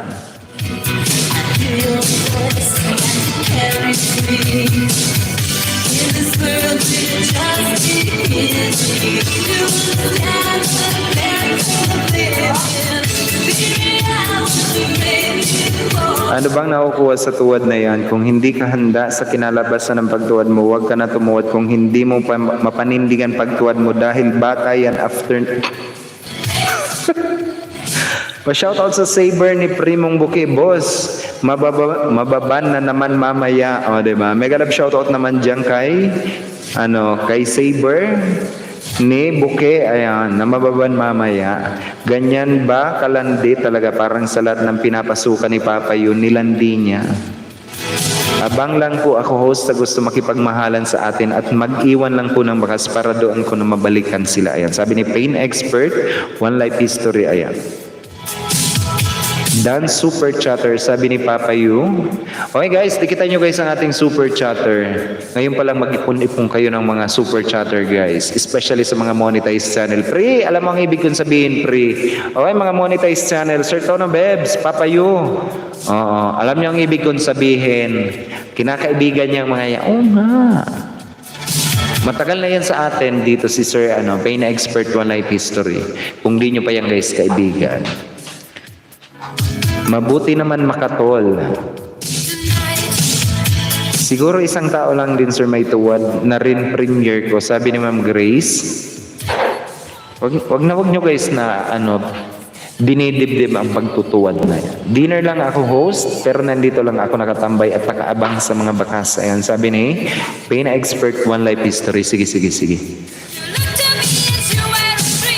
Ano bang nakukuha sa tuwad na yan? Kung hindi ka handa sa kinalabasan ng pagtuwad mo, huwag ka na tumuwad kung hindi mo pa mapanindigan pagtuwad mo dahil bata yan after... Pa-shoutout sa Saber ni Primong Buki, boss. Mababan na naman mamaya. O, diba? Mega love shoutout naman dyan kay Saber ni Buke, ayan, na mababan mamaya. Ganyan ba kalandi talaga, parang sa lahat ng pinapasukan ni Papa Yu, nilandi niya. Abang lang po ako host sa gusto makipagmahalan sa atin at mag-iwan lang po ng bakas para doon ko na mabalikan sila. Ayan. Sabi ni Pain Expert, One Life History. Ayan. Dan Super Chatter, sabi ni Papa Yu. Okay guys, dikitan nyo guys ang ating Super Chatter. Ngayon pa lang mag-ipon-ipon kayo ng mga Super Chatter guys. Especially sa mga monetized channel. Pre, alam mo ang ibig kong sabihin, pre. Okay, mga monetized channel. Sir Tono Bebs, Papa Yu. Oo, alam nyo ang ibig kong sabihin. Kinakaibigan niya mga yan. Oo nga. Matagal na yan sa atin dito si Sir Pain Expert One Life History. Kung di nyo pa yan guys kaibigan. Mabuti naman makatol. Siguro isang tao lang din sir may tuwad na rin premiere ko. Sabi ni Ma'am Grace. Wag nyo guys na dinidibdib ang pagtutuwad na yan. Dinner lang ako host, pero nandito lang ako nakatambay at nakaabang sa mga bakas. Ayan, sabi ni Pain Expert One Life History. Sige.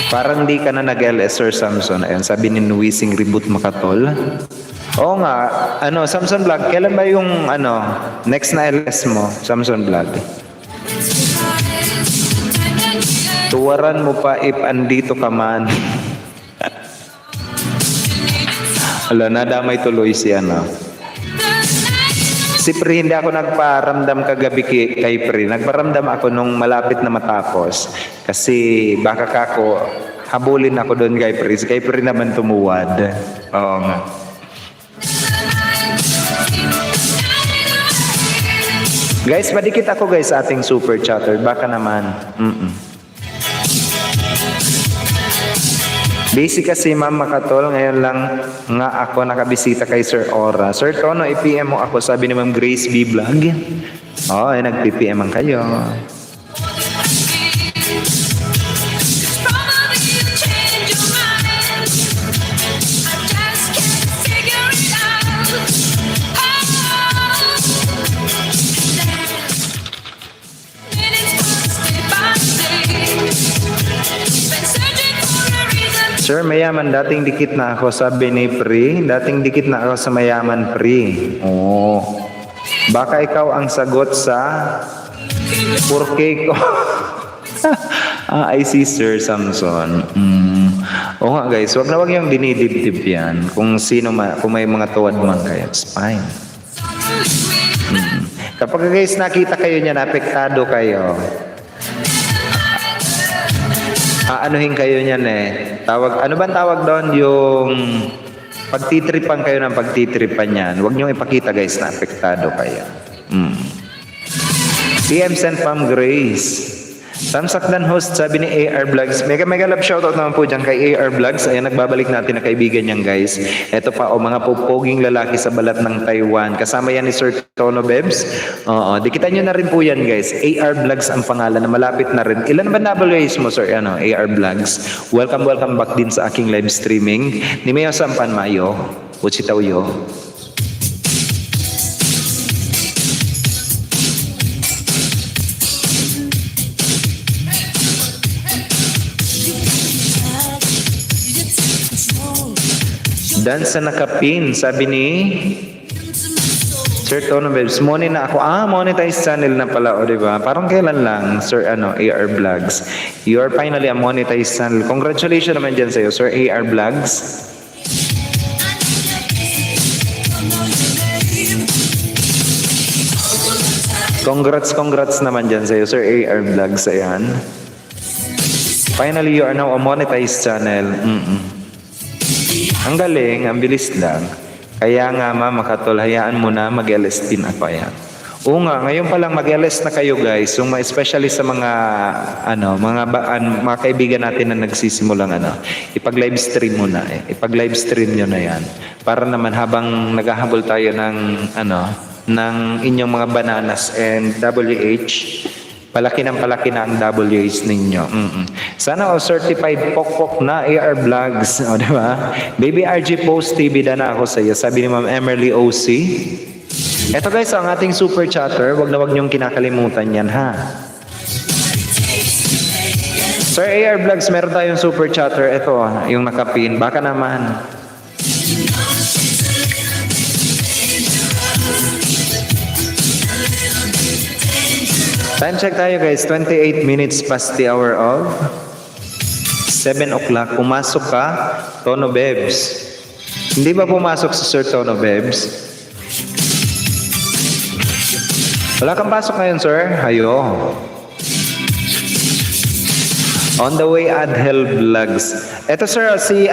Parang di ka na nag-LS Sir Samson. Ayan, sabi ni Nuising Reboot Makatol. Oo nga, Samson Vlog, kailan ba yung next na LS mo, Samson Vlog? Tuwaran mo pa if andito ka man. Ala, nadamay tuloy si Si Pri, hindi ako nagparamdam kagabi kay Pri. Nagparamdam ako nung malapit na matapos. Kasi baka kako, habulin ako doon kay Pri. Kay Pri naman tumuwad. Oo nga. Guys, madikit ako guys sa ating Super Chatter. Baka naman. Basic kasi Ma'am Makatol, ngayon lang nga ako nakabisita kay Sir Ora. Sir Tono, i-PM mo ako, sabi ni Ma'am Grace B. Vlog. Oo, nag-PM ang kayo. Sir, mayaman, dating dikit na ako, sabi ni Pri. Dating dikit na ako sa mayaman, Pri. Oo. Baka ikaw ang sagot sa 4K ko. I see, Sir Samson. Oo nga, guys. Wag yung dinidibdib yan. Kung may mga tuwad man kayo, it's fine. Kapag guys, nakita kayo niyan, apektado kayo. Anuhin kayo niyan ano bang tawag doon? Yung pagtitripan kayo ng pagtitripan niyan. Huwag niyong ipakita guys na apektado kayo. PM sent Pam Grace. Samsakdan host, sabi ni AR Vlogs. Mega love shoutout naman po dyan kay AR Vlogs. Ayan, nagbabalik natin na kaibigan niyan guys. Ito pa, mga pupoging lalaki sa balat ng Taiwan. Kasama yan ni Sir Tono Bebs. Oo, dikitan nyo na rin po yan guys. AR Vlogs ang pangalan na malapit na rin. Ilan ba WAs mo sir? AR Vlogs. Welcome back din sa aking live streaming. Ni Mayo Sampan Mayo. Uchitauyo. Dan sa nakapin, sabi ni Sir Tono Bebs, na ako. Monetized channel na pala, o diba? Parang kailan lang, Sir AR Vlogs. You are finally a monetized channel. Congratulations naman dyan sa'yo, Sir AR Vlogs. Congrats naman dyan sa'yo, Sir AR Vlogs. Ayan. Finally, you are now a monetized channel. Ang galing, ang bilis lang. Kaya nga Makatol, hayaan mo na mag-LS din ako. Ayan. Oo nga, ngayon pa lang mag-LS na kayo guys. Yung especially sa mga mga kaibigan natin na nagsisimulang ipag-live stream mo na Ipag-live stream nyo na yan. Para naman habang naghahabol tayo ng inyong mga bananas and WH, palaki na ang WH ninyo. Sana certified pokpok na AR Vlogs. O, diba? Baby RG Post TV na ako sa iyo. Sabi ni Ma'am Emerly OC. Eto guys, ang ating Super Chatter. Wag niyong kinakalimutan yan, ha? Sir AR Vlogs, meron tayong Super Chatter. Ito, yung nakapin. Baka naman. Time check tayo guys, 28 minutes past the hour of 7 o'clock. Pumasok ka, Tono Bebs. Hindi ba pumasok si Sir Tono Bebs? Wala kang pasok ngayon, sir? Hayo. On the way, Adhel Vlogs. Eto sir, si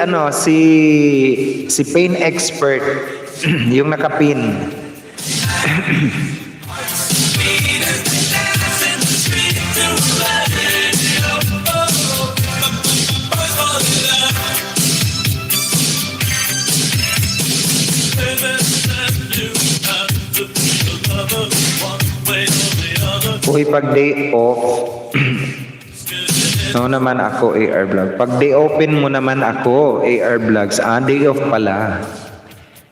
Pain Expert, yung nakapin. Uy, pag day off, no naman ako, AR Vlog. Pag day open mo naman ako, AR Vlogs. Day off pala.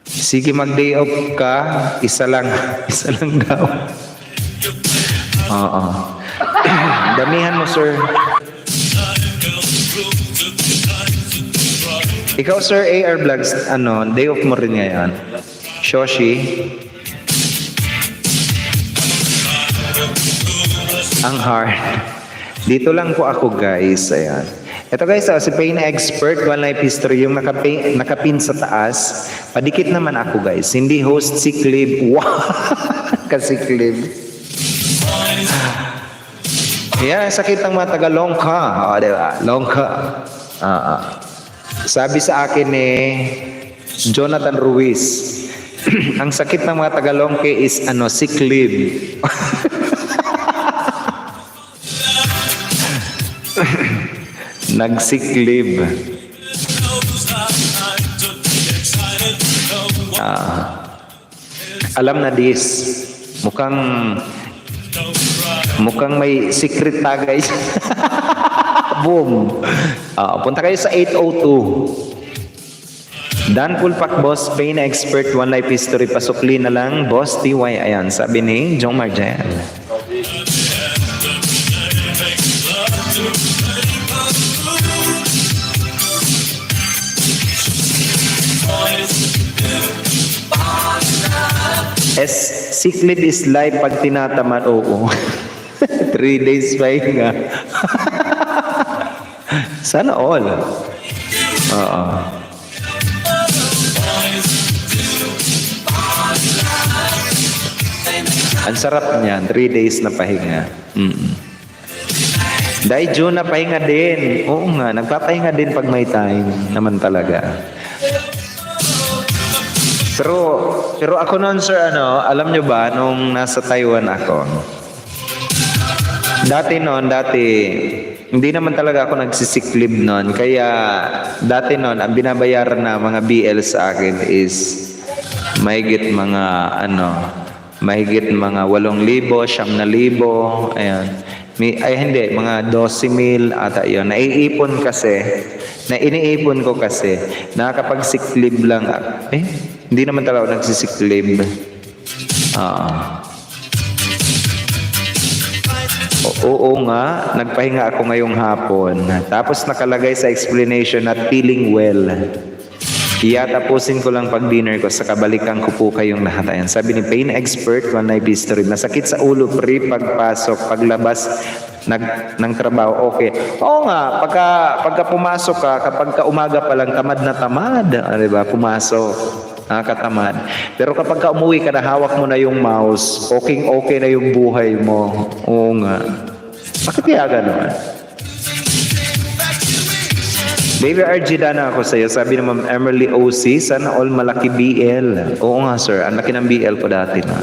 Sige, mag day off ka, isa lang daw. Oo. Damihan mo, sir. Ikaw, sir, AR Vlogs, day off mo rin ngayon. Shoshi. Ang hard. Dito lang po ako, guys. Ayan. Ito guys, si Pain Expert, One Life History, yung nakapin sa taas. Padikit naman ako, guys. Hindi host si Clib. Wow! Kasi Clib. Yan, sakit ng mga taga-Longka. O, diba? Longka. Sabi sa akin Jonathan Ruiz, ang sakit ng mga taga-Longke is si Clib. Nagsiklib. Alam na this. Mukhang may secret na guys. Boom. Punta kayo sa 802. Dan Pulpak Boss, Pain Expert, One Life History. Pasukli na lang, Boss TY. Ayan, sabi ni Jong Marjan. Sick leave is live pag tinatamad. Oo. 3 days pa nga. Sana all. Oo. Ang sarap niyan. 3 days na pahinga. Dahil June na pahinga din. Oo nga. Nagpapahinga din pag may time. Naman talaga. Pero ako noon sir, alam nyo ba, nung nasa Taiwan ako, dati, hindi naman talaga ako nagsisiklib noon. Kaya, dati noon, ang binabayaran na mga BL sa akin is, mahigit mga 8,000, 9,000, ayan. Hindi, mga 12,000 ata yun. Iniipon ko kasi, nakakapagsiklib lang. Hindi naman talaga ako nagsisiklib. Oo nga, nagpahinga ako ngayong hapon. Tapos nakalagay sa explanation na feeling well. Tapusin ko lang pag dinner ko, sa kabalikan ko po kayong lahat. Ayan. Sabi ni Pain Expert, One Life History, masakit sa ulo, pagpasok, paglabas ng trabaho, okay. Oo nga, pagka pumasok ka, kapag ka umaga pa lang, tamad na tamad. Diba? Pumasok. Nakakatamad. Pero kapag ka umuwi ka na, hawak mo na yung mouse, okay na yung buhay mo. Oo nga. Bakit kaya gano'n? Baby RG na ako sa'yo. Sabi ni Ma'am Emily OC, sana all malaki BL. Oo nga sir, ang laki ng BL ko dati na.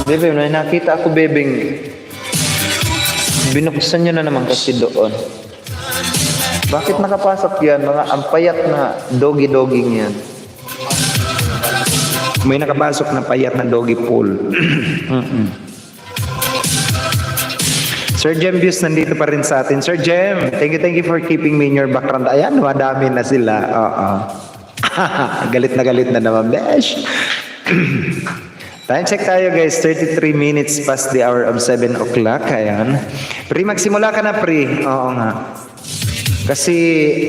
Bebe, may nakita ako bebeng binuksan nyo na naman kasi doon. Bakit nakapasok yan? Mga ampayat na doggy-dogging yan. May nakapasok na payat na doggy pool. Sir Jem Views nandito pa rin sa atin. Sir Jem, thank you for keeping me in your background. Ayan, madami na sila. Galit na naman, besh. Time check tayo guys, 33 minutes past the hour of 7 o'clock. Ayan. Pri, magsimula ka na Pri. Oo nga. Kasi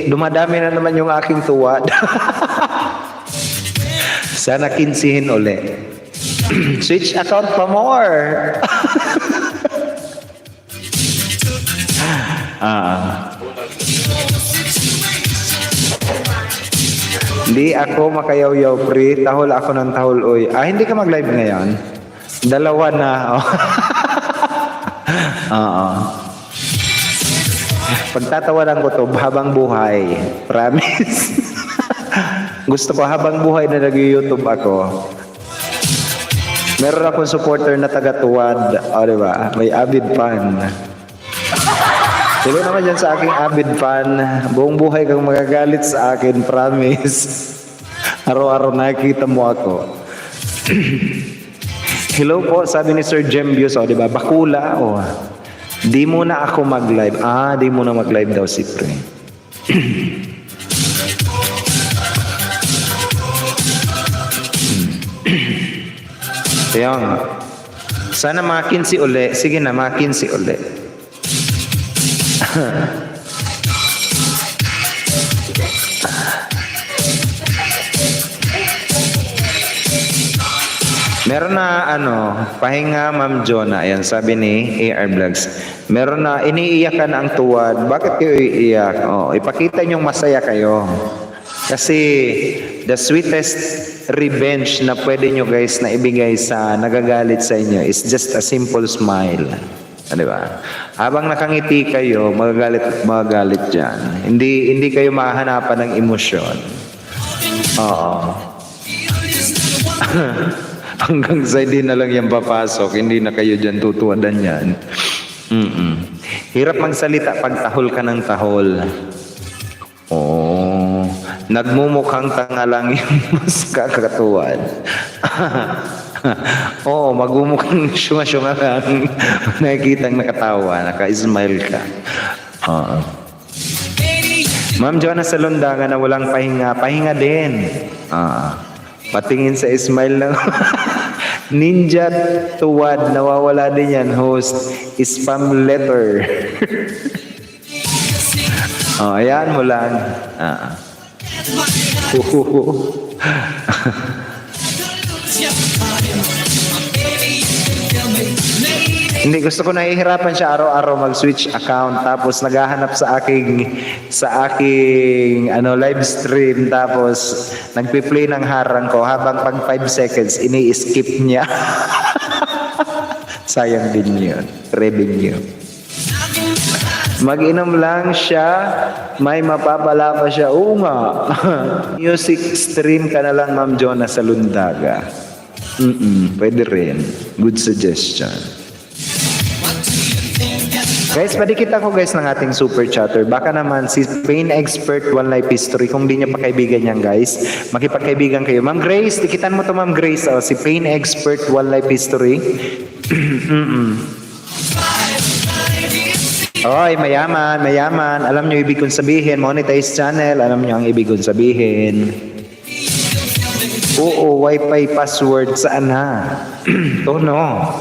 dumadami na naman yung aking tuwad. Sana 15 uli. Switch account pa more. Hindi ako makayaw-yaw, pre. Tahol ako ng tahol, oy. Hindi ka mag-live ngayon? Dalawa na. Oo. Pagtatawanan ko to habang buhay. Promise. Gusto ko habang buhay na nag-YouTube ako. Meron akong supporter na taga-tuwad. O, diba? May avid fan. Sino naman dyan sa aking avid fan? Buong buhay kang magagalit sa akin. Promise. Araw-araw nakikita mo ako. Hello po, sabi ni Sir Jembius. O, diba? Bakula. O. Di muna ako mag-live. Di muna mag-live daw si Pre. Kaya nga. Sana mga 15 uli. Sige na, mga 15 uli. Meron na pahinga Ma'am Jonah. Ayan, sabi ni AR Vlogs. Meron na iniiyakan ang tuwad. Bakit kayo iiyak? Ipakita niyong masaya kayo. Kasi the sweetest revenge na pwede nyo guys na ibigay sa nagagalit sa inyo is just a simple smile. Di ba? Habang nakangiti kayo, magagalit dyan. Hindi kayo mahanapan ng emosyon. Oo. Hanggang sa hindi na lang yan papasok, hindi na kayo dyan tutuwadan yan. Hirap magsalita pag tahol ka ng tahol. Nagmumukhang tanga lang yung mas kakatuwad. Magmumukhang syunga-syunga kang nakikitang nakatawa, naka-smile ka. Ma'am Jonah sa Lundangan na walang pahinga, pahinga din. Patingin sa smile lang. Ninja tuwad, nawawala din yan, host. Spam letter. Ayan mo lang. Hindi, gusto ko nahihirapan siya araw-araw mag-switch account tapos naghahanap sa aking live stream tapos nagpi-play ng harang ko habang pag 5 seconds ini-skip niya. Sayang din yun. Revenue. Mag-inom lang siya, may mapapala pa siya. Oo nga. Music stream ka na lang, Ma'am Jonah, sa Lundaga. Pwede rin. Good suggestion. Guys, padikita ko guys ng ating super chatter. Baka naman si Pain Expert One Life History, kung di niya pa kaibigan yan guys, makipagkaibigan kayo. Ma'am Grace, dikitan mo to Ma'am Grace. Si Pain Expert One Life History. Oy, mayaman. Alam nyo ibig kong sabihin, monetize channel, alam nyo ang ibig kong sabihin. Oo, wifi password saan na? Tono.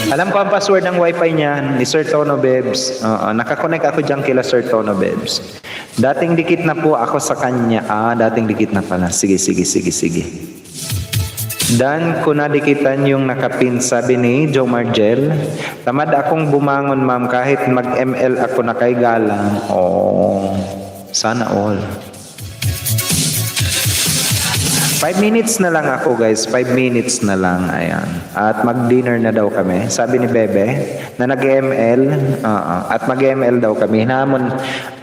Alam ko ang password ng wifi niyan, ni Sir Tono Bebs. Nakakonect ako dyan kila Sir Tono Bebs. Dating dikit na po ako sa kanya. Dating dikit na pala. Sige. Dan ko na dikitan yung nakapin, sabi ni Joe Margel. Tamad akong bumangon ma'am kahit mag-ML ako na kay galang. Sana all. 5 minutes na lang ako guys, 5 minutes na lang, ayan. At mag-dinner na daw kami. Sabi ni Bebe na nag-ML, at mag-ML daw kami. Hinamon,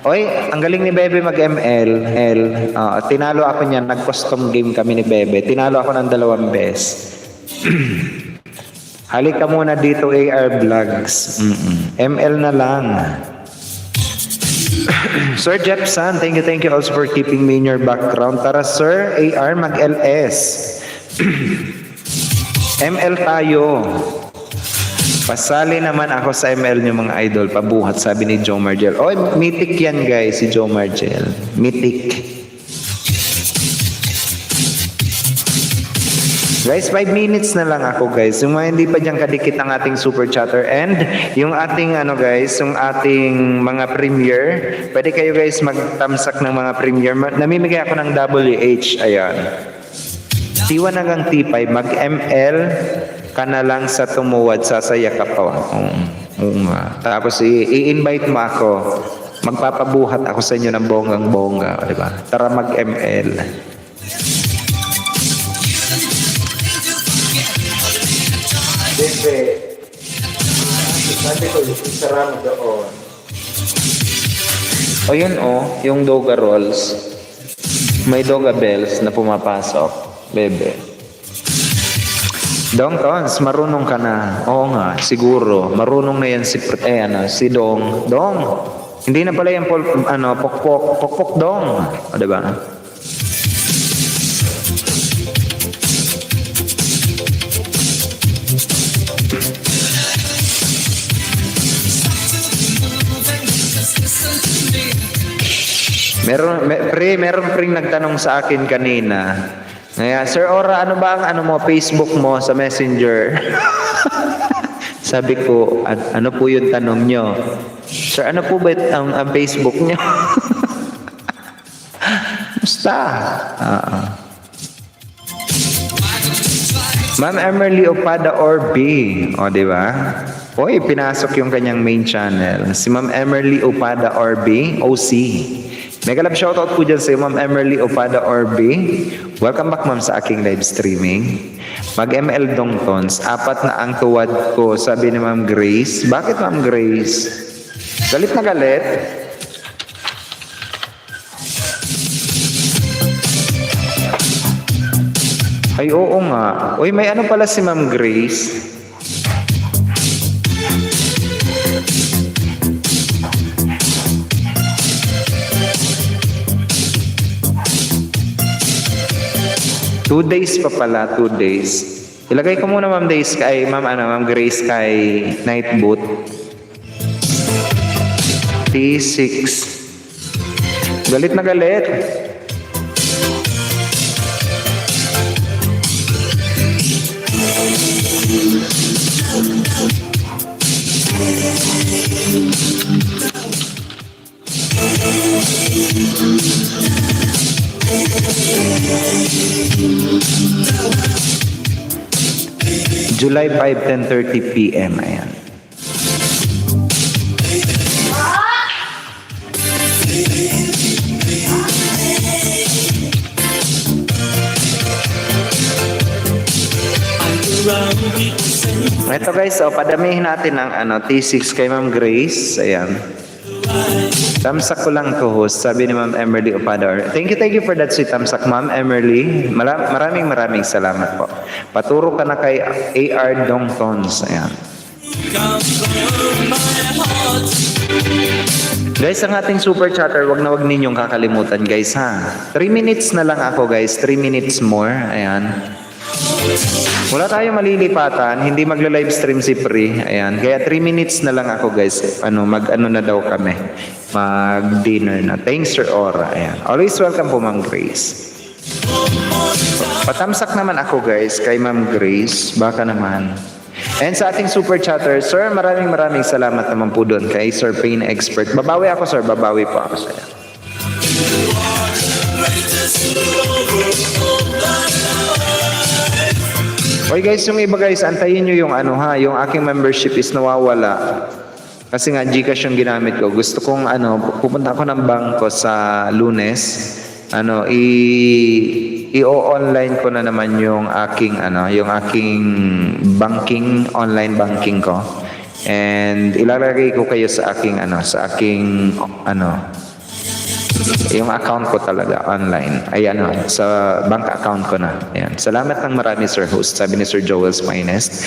oy, ang galing ni Bebe mag-ML. Tinalo ako niyan, nag-custom game kami ni Bebe. Tinalo ako ng 2 beses. Halika muna dito AR Vlogs. ML na lang. Sir Jepson, thank you also for keeping me in your background. Tara Sir AR, mag-LS. ML tayo. Pasali naman ako sa ML niyo mga idol. Pabuhat, sabi ni Joe Margel. Oy, mythic yan guys, si Joe Margel. Mythic. Guys, 5 minutes na lang ako guys. Yung mga hindi pa dyan kadikit ng ating super chatter and yung ating ano guys, yung ating mga premiere, pwede kayo guys magtamsak ng mga premiere. Namimigay ako ng WH, ayan. T1 hanggang T5, mag-ML ka na lang sa tumuwad, sasaya ka pa. Oo nga. Tapos i-invite mo ako. Magpapabuhat ako sa inyo ng bonggang-bongga, di ba? Tara mag-ML. Bebe, sabi ko, isara mo doon. O yun yung Doga rolls. May Doga bells na pumapasok. Bebe. Dong Tons, marunong ka na. Oo nga, siguro. Marunong na yan si Dong. Dong, hindi na pala yung pokpok Dong. O, diba? Meron pring nagtanong sa akin kanina. Ngayon, Sir Ora, ano ba ang Facebook mo sa Messenger? Sabi ko, ano po yung tanong nyo? Sir, ano po ba ang Facebook nyo? Basta. Ma'am Emerly Opada Orbi. O, di ba? Hoy, pinasok yung kanyang main channel. Si Ma'am Emerly Opada Orbi, OC. Mega love shoutout po dyan sa Ma'am Emerly Opada Orbi. Welcome back ma'am sa aking live streaming. Mag-ML Dong Tons. 4 na ang tuwad ko, sabi ni Ma'am Grace. Bakit Ma'am Grace? Galit na galit? Ay oo nga. Uy, may ano pala si Ma'am Grace? 2 days pa pala, 2 days. Ilagay ko muna Ma'am Ma'am Grace kay Night Boot. T6. Galit na galit. July 5, 10:30 p.m. Ayan. Ito guys, padamihin natin ang T6 kay Ma'am Grace. Ayan. Tamsak ko lang to host, sabi ni Ma'am Emerly Opador. Thank you for that sweet tamsak, Ma'am Emerly. Maraming salamat po. Paturo ka na kay AR Dong Tons. Ayan. Guys, ang ating super chatter, wag ninyong kakalimutan guys ha. 3 minutes na lang ako guys, 3 minutes more. Ayan. Wala tayong malilipatan, hindi magla-live stream si Pri. Ayan, kaya 3 minutes na lang ako guys. Mag-ano na daw kami. Mag-dinner na. Thanks Sir Ora. Ayan. Always welcome po Ma'am Grace. Patamsak naman ako guys kay Ma'am Grace. Baka naman. And sa ating super chatter, Sir, maraming salamat naman po doon kay Sir Pain Expert. Babawi ako Sir, babawi po ako sa'yo. Okay guys, yung iba guys, antayin nyo yung yung aking membership is nawawala. Kasi nga Gcash yung ginamit ko. Gusto kong pupunta ako ng bangko sa Lunes. I-online ko na naman yung aking banking, online banking ko. And ilalagay ko kayo sa aking yung account ko talaga online. Ay sa bank account ko na. Ayan. Salamat ng marami Sir Host. Sabi ni Sir Joel's Finest.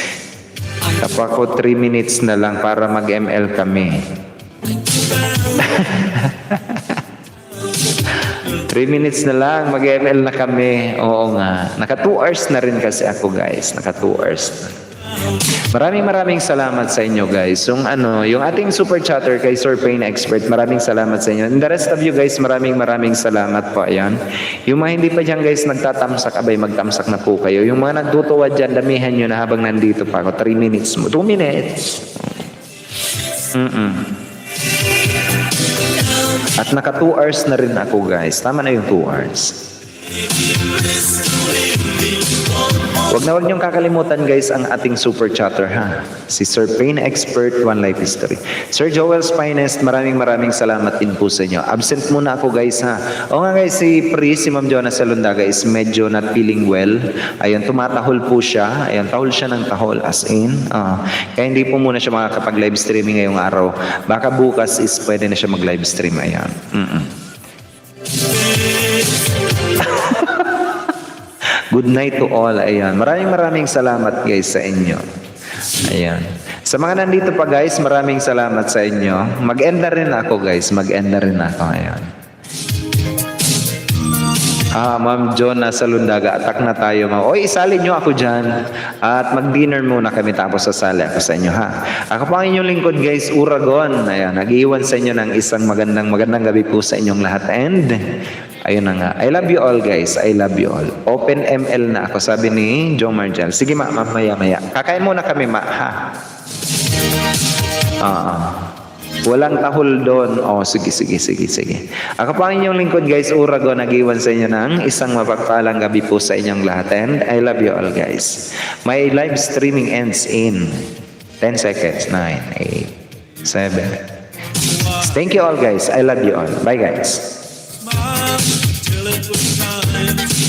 Tapos ako 3 minutes na lang para mag-ML kami. 3 minutes na lang, mag-ML na kami. Oo nga. Naka 2 hours na rin kasi ako guys. Naka 2 hours na. Maraming salamat sa inyo guys. Yung yung ating super chatter kay Sir Pain Expert, maraming salamat sa inyo. And the rest of you guys, maraming salamat po. Ayan. Yung mga hindi pa dyan guys nagtatamsak, abay magtamsak na po kayo. Yung mga nagtutuwa dyan, damihan nyo na habang nandito pa ako. 3 minutes mo. 2 minutes. At naka 2 hours na rin ako guys. Tama na yung 2 hours. Wag niyong kakalimutan guys ang ating super chatter ha. Si Sir Pain Expert, One Life History. Sir Joel's Finest, maraming salamat din po sa inyo. Absent muna ako guys ha. O nga guys, si Ma'am Jonah Salundaga is medyo not feeling well. Ayun, tumatahol po siya. Ayun, tahol siya ng tahol as in. Kaya hindi po muna siya makakapag-live streaming ngayong araw. Baka bukas is pwede na siya mag-live stream. Ayan. Good night to all. Ayan. Maraming salamat guys sa inyo. Ayan. Sa mga nandito pa guys, maraming salamat sa inyo. Mag-end na rin ako guys. Mag-end na rin ako. Ayan. Ma'am Jonah Salundaga, attack na tayo. Oy, isali nyo ako dyan. At mag-dinner muna kami tapos sasali ako sa inyo ha. Ako po ang inyong lingkod guys, Uragon. Ayan. Nag-iwan sa inyo ng isang magandang gabi po sa inyong lahat. And ayun na nga. I love you all guys. I love you all. Open ML na ako, sabi ni Joe Marjal. Sige maya. Kakain muna kami ha. Walang tahol doon. Sige. Ako pa ang inyong lingkod guys, Urago, nag-iwan sa inyo ng isang mapagpalang gabi po sa inyong lahat. And I love you all guys. My live streaming ends in 10 seconds. 9, 8, 7. Thank you all guys. I love you all. Bye guys. Till it was time.